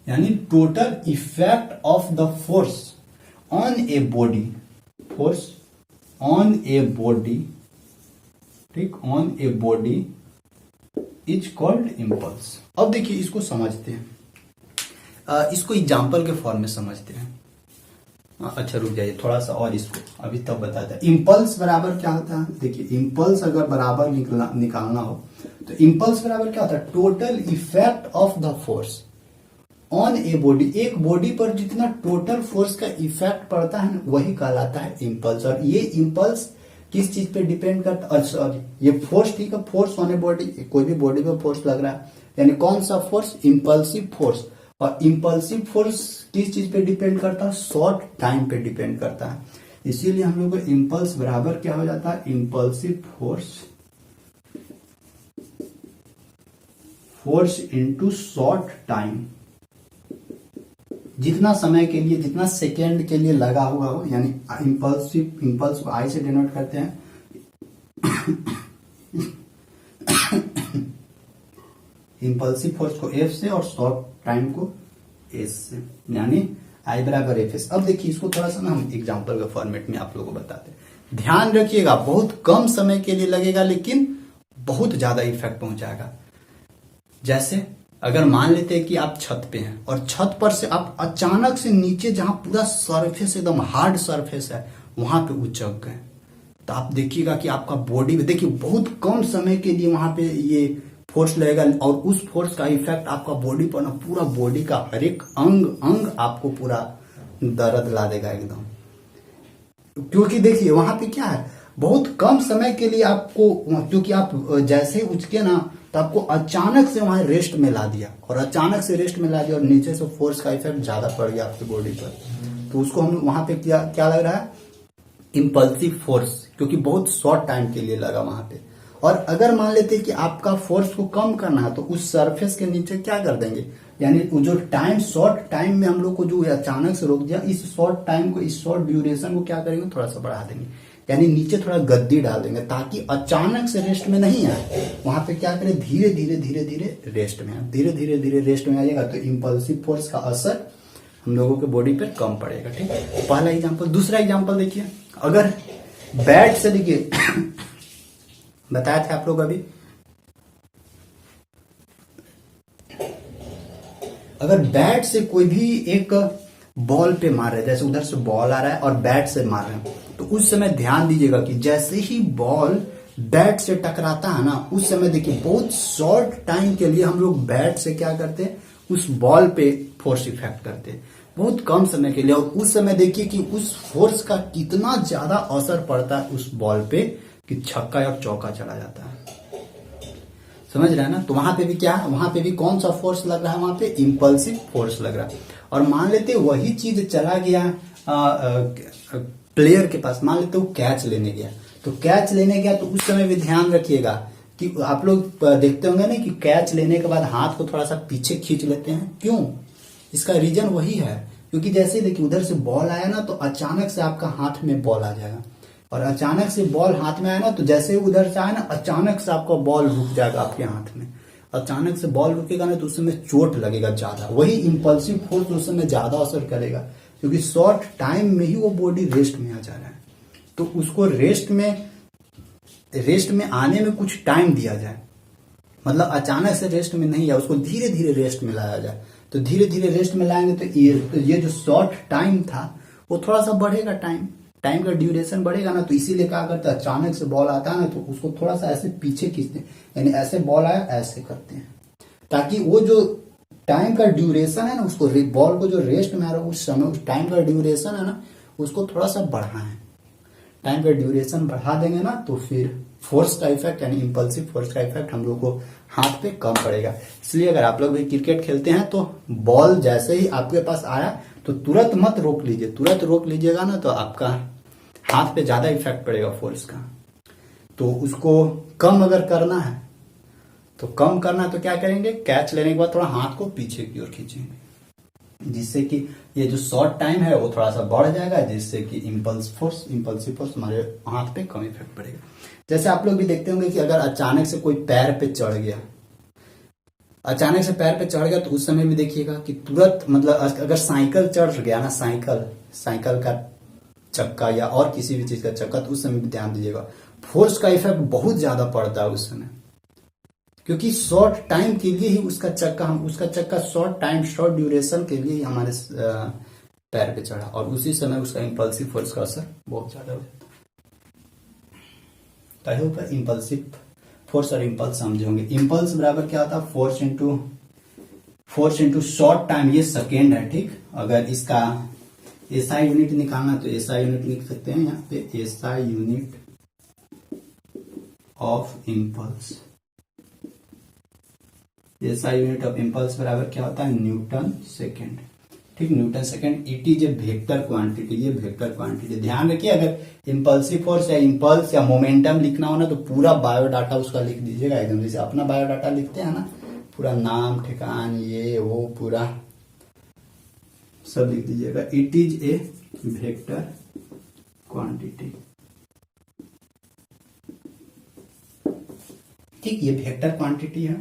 यानी total effect of the force on a body, force on a body, ठीक, on a body is called impulse. अब देखिए इसको समझते हैं, इसको एग्जाम्पल के फॉर्म में समझते हैं। अच्छा रुक जाइए थोड़ा सा, और इसको अभी तब बताते हैं। इंपल्स बराबर क्या होता है, देखिए इंपल्स अगर बराबर निकालना हो तो इंपल्स बराबर क्या होता है, total effect of the force on a body. एक बॉडी पर जितना टोटल फोर्स का इफेक्ट पड़ता है ना, वही कहलाता है इंपल्स। और ये इंपल्स किस चीज पे डिपेंड करता है, सॉरी ये फोर्स, ठीक है, फोर्स ऑन ए बॉडी, कोई भी बॉडी पे फोर्स लग रहा है, यानी कौन सा फोर्स, इंपल्सिव फोर्स। और इंपल्सिव फोर्स किस चीज पे डिपेंड करता है, शॉर्ट टाइम पे डिपेंड करता है। इसीलिए हम लोग को इंपल्स बराबर क्या हो जाता है, impulsive force into short time. जितना समय के लिए, जितना सेकेंड के लिए लगा हुआ हो, यानी इंपल्स को आई से डिनोट करते हैं इंपल्सिव फोर्स को एफ से और शॉर्ट टाइम को एस से, यानी आई बराबर एफ एस। अब देखिए इसको थोड़ा सा ना हम एग्जांपल के फॉर्मेट में आप लोगों को बताते हैं। ध्यान रखिएगा, बहुत कम समय के लिए लगेगा लेकिन बहुत ज्यादा इफेक्ट पहुंचाएगा। जैसे अगर मान लेते हैं कि आप छत पे हैं और छत पर से आप अचानक से नीचे, जहां पूरा सरफेस एकदम हार्ड सरफेस है, वहां पे उचक गए, तो आप देखिएगा कि आपका बॉडी में, देखिए बहुत कम समय के लिए वहां पे ये फोर्स लगेगा, और उस फोर्स का इफेक्ट आपका बॉडी पर ना, पूरा बॉडी का हर एक अंग आपको पूरा दर्द ला देगा एकदम। क्योंकि देखिए वहां पे क्या है, बहुत कम समय के लिए आपको, क्योंकि आप जैसे ही उचके ना तो आपको अचानक से वहां रेस्ट में ला दिया, और अचानक से रेस्ट में ला दिया और नीचे से फोर्स का इफेक्ट ज्यादा पड़ गया आपकी बॉडी पर, तो उसको हम वहां पे क्या लग रहा है, इम्पल्सिव फोर्स, क्योंकि बहुत शॉर्ट टाइम के लिए लगा वहां पे। और अगर मान लेते कि आपका फोर्स को कम करना है तो उस सरफेस के नीचे क्या कर देंगे, यानी जो टाइम, शॉर्ट टाइम में हम लोग को जो अचानक से रोक दिया, इस शॉर्ट टाइम को, इस शॉर्ट ड्यूरेशन को क्या करेंगे, थोड़ा सा बढ़ा देंगे, यानी नीचे थोड़ा गद्दी डाल देंगे, ताकि अचानक से रेस्ट में नहीं आए। वहां पे क्या करें, धीरे धीरे धीरे धीरे रेस्ट में आए, धीरे धीरे धीरे रेस्ट में आइएगा तो इम्पल्सिव फोर्स का असर हम लोगों के बॉडी पे कम पड़ेगा। ठीक है, पहला एग्जाम्पल। दूसरा एग्जाम्पल देखिए, अगर बैट से, देखिए बताया था आप लोग अभी, अगर बैट से कोई भी एक बॉल पे मार रहे हैं, जैसे उधर से बॉल आ रहा है और बैट से मार रहे हैं, तो उस समय ध्यान दीजिएगा कि जैसे ही बॉल बैट से टकराता है ना, उस समय देखिए बहुत शॉर्ट टाइम के लिए हम लोग बैट से क्या करते हैं, उस बॉल पे फोर्स इफेक्ट करते हैं, बहुत कम समय के लिए। और उस समय देखिए कि उस फोर्स का कितना ज्यादा असर पड़ता है उस बॉल पे कि छक्का या चौका चला जाता है। समझ रहे हैं ना। तो वहां पे भी क्या है, वहां पे भी कौन सा फोर्स लग रहा है, वहां पे इम्पल्सिव फोर्स लग रहा है। और मान लेते वही चीज चला गया प्लेयर के पास, मान लेते वो कैच लेने गया, तो कैच लेने गया तो उस समय भी ध्यान रखिएगा कि आप लोग देखते होंगे ना कि कैच लेने के बाद हाथ को थोड़ा सा पीछे खींच लेते हैं। क्यों? इसका रीजन वही है, क्योंकि जैसे देखिए उधर से बॉल आया ना तो अचानक से आपका हाथ में बॉल आ जाएगा, और अचानक से बॉल हाथ में आया ना तो जैसे उधर से आया ना, अचानक से आपका बॉल रुक जाएगा आपके हाथ में। अचानक से बॉल रुकेगा ना तो उस समय चोट लगेगा ज्यादा, वही इम्पल्सिव फोर्स उस समय ज्यादा असर करेगा, क्योंकि शॉर्ट टाइम में ही वो बॉडी रेस्ट में आ जा रहा है। तो उसको रेस्ट में आने में कुछ टाइम दिया जाए, मतलब अचानक से रेस्ट में नहीं है, उसको धीरे धीरे रेस्ट में लाया जाए। तो धीरे धीरे रेस्ट में लाएंगे तो ये जो शॉर्ट टाइम था वो थोड़ा सा बढ़ेगा, टाइम का ड्यूरेशन बढ़ेगा ना। तो इसीलिए क्या करते हैं, अचानक से बॉल आता है ना तो उसको थोड़ा सा ऐसे पीछे खींचते हैं, यानी ऐसे बॉल आया ऐसे करते हैं, ताकि वो जो टाइम का ड्यूरेशन है ना, उसको बॉल को जो रेस्ट में आ रहा है उस समय, उस टाइम का ड्यूरेशन है ना, उसको थोड़ा सा बढ़ाएं। टाइम का ड्यूरेशन बढ़ा देंगे ना तो फिर फोर्स का इफेक्ट, यानी इम्पल्सिव फोर्स का इफेक्ट हम लोग को हाथ पे कम पड़ेगा। इसलिए अगर आप लोग भी क्रिकेट खेलते हैं तो बॉल जैसे ही आपके पास आया तो तुरंत मत रोक लीजिए, तुरंत रोक लीजिएगा ना तो आपका हाथ पे ज्यादा इफेक्ट पड़ेगा फोर्स का। तो उसको कम अगर करना है तो क्या करेंगे, कैच लेने के बाद थोड़ा हाथ को पीछे की ओर खींचेंगे, जिससे कि ये जो शॉर्ट टाइम है वो थोड़ा सा बढ़ जाएगा, जिससे कि इम्पल्सिव फोर्स हमारे हाथ पे कम इफेक्ट पड़ेगा। जैसे आप लोग भी देखते होंगे कि अगर अचानक से कोई पैर पे चढ़ गया, तो उस समय भी देखिएगा कि तुरंत, मतलब अगर साइकिल चढ़ गया ना, साइकिल का चक्का या और किसी भी चीज का चक्का, तो उस समय भी ध्यान दीजिएगा फोर्स का इफेक्ट बहुत ज्यादा पड़ता है उस समय, क्योंकि शॉर्ट टाइम के लिए ही उसका चक्का शॉर्ट ड्यूरेशन के लिए ही हमारे पैर पे चढ़ा, और उसी समय उसका इम्पल्सिव फोर्स का असर बहुत ज्यादा हो जाता है। आई होप इम्पल्सिव फोर्स और इम्पल्स समझे होंगे। इम्पल्स बराबर क्या होता है, फोर्स इंटू शॉर्ट टाइम, ये सेकेंड है। ठीक, अगर इसका एसआई यूनिट निकालना तो एसआई यूनिट लिख सकते हैं यहाँ पे, SI unit of impulse, SI unit of impulse बराबर क्या होता है, न्यूटन सेकेंड। ठीक, Newton second. It is a vector quantity, ये वेक्टर क्वांटिटी। ध्यान रखिए, अगर इम्पल्सिव फोर्स या इम्पल्स या मोमेंटम लिखना हो ना तो पूरा बायोडाटा उसका लिख दीजिएगा एकदम, जैसे अपना बायोडाटा लिखते हैं ना, पूरा नाम ठिकान ये वो पूरा सब लिख दीजिएगा। It is a vector quantity. ठीक, ये वेक्टर क्वांटिटी है।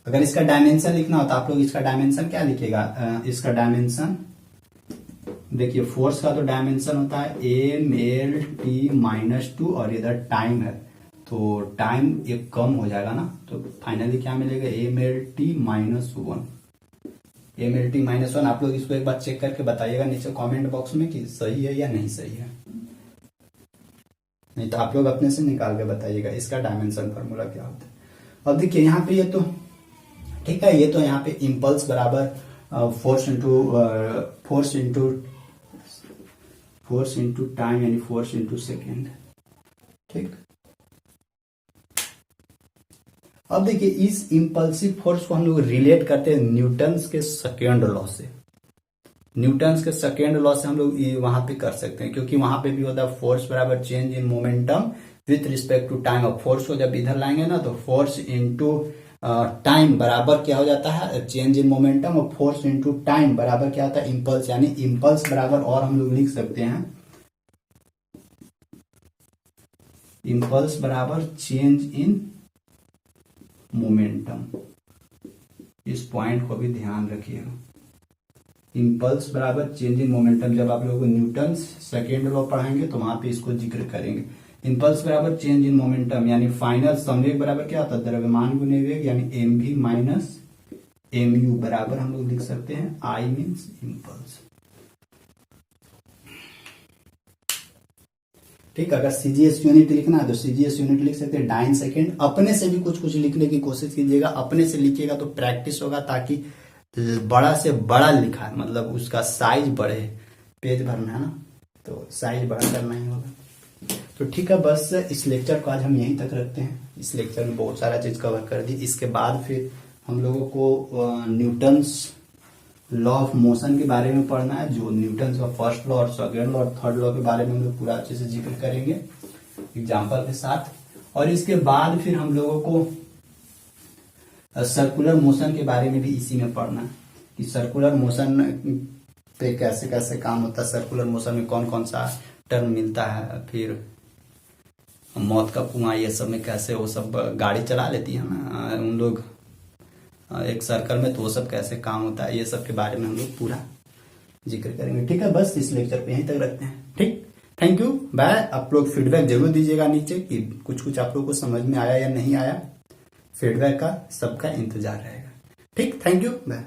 अगर इसका डायमेंशन लिखना हो तो आप लोग इसका डायमेंशन क्या लिखेगा, इसका डायमेंशन देखिए, फोर्स का तो डायमेंशन होता है mlt-2 और इधर टाइम है तो टाइम एक कम हो जाएगा ना, तो फाइनली क्या मिलेगा, mlt-1। mlt-1 आप लोग इसको एक बार चेक करके बताइएगा नीचे कमेंट बॉक्स में कि सही है या नहीं सही है, नहीं तो आप लोग अपने से निकाल के बताइएगा इसका डायमेंशन फार्मूला क्या होता है। अब देखिए यहाँ पे ये तो ठीक है, ये तो यहाँ पे इम्पल्स बराबर फोर्स इंटू टाइम यानी फोर्स इंटू सेकेंड। ठीक, अब देखिए इस इम्पल्सिव फोर्स को हम लोग रिलेट करते हैं न्यूटन्स के सेकेंड लॉ से। न्यूटन्स के सेकेंड लॉ से हम लोग वहां पे कर सकते हैं, क्योंकि वहां पे भी होता है फोर्स बराबर change in momentum with respect to time. अब फोर्स को जब इधर लाएंगे ना तो फोर्स इंटू टाइम बराबर क्या हो जाता है, चेंज इन मोमेंटम। और फोर्स इंटू टाइम बराबर क्या होता है, इम्पल्स। यानी इम्पल्स बराबर, और हम लोग लिख सकते हैं इम्पल्स बराबर चेंज इन मोमेंटम। इस पॉइंट को भी ध्यान रखिएगा, इम्पल्स बराबर चेंज इन मोमेंटम। जब आप लोगों को न्यूटन्स सेकेंड लॉ पढ़ाएंगे तो वहां पे इसको जिक्र करेंगे। इम्पल्स बराबर चेंज इन मोमेंटम यानी फाइनल संवेग बराबर क्या होता है, द्रव्यमान गुने वेग, यानी M V minus M U बराबर हम लोग लिख सकते हैं आई मीन्स इम्पल्स। ठीक, अगर सीजीएस यूनिट लिखना है तो सीजीएस यूनिट लिख सकते हैं डाइन सेकेंड। अपने से भी कुछ कुछ लिखने की कोशिश कीजिएगा, अपने से लिखिएगा तो प्रैक्टिस होगा, ताकि बड़ा से बड़ा लिखा है मतलब उसका साइज बढ़े। पेज भरना है ना तो साइज बड़ा करना ही होगा। तो ठीक है, बस इस लेक्चर को आज हम यहीं तक रखते हैं। इस लेक्चर में बहुत सारा चीज कवर कर दी। इसके बाद फिर हम लोगों को न्यूटन्स लॉ ऑफ मोशन के बारे में पढ़ना है, जो न्यूटन्स का फर्स्ट लॉ और सेकेंड लॉ और थर्ड लॉ के बारे में हम लोग पूरा अच्छे से जिक्र करेंगे एग्जाम्पल के साथ। और इसके बाद फिर हम लोगों को सर्कुलर मोशन के बारे में भी इसी में पढ़ना है कि सर्कुलर मोशन पे कैसे कैसे काम होता है, सर्कुलर मोशन में कौन कौन सा टर्म मिलता है, फिर मौत का कुआं ये सब में कैसे वो सब गाड़ी चला लेती है ना उन लोग एक सर्कल में, तो वो सब कैसे काम होता है, ये सब के बारे में हम लोग पूरा जिक्र करेंगे। ठीक है, बस इस लेक्चर पे यहीं तक रखते हैं। ठीक, थैंक यू, बाय। आप लोग फीडबैक जरूर दीजिएगा नीचे कि कुछ कुछ आप लोग को समझ में आया या नहीं आया। फीडबैक का सबका इंतजार रहेगा। ठीक, थैंक यू, बाय।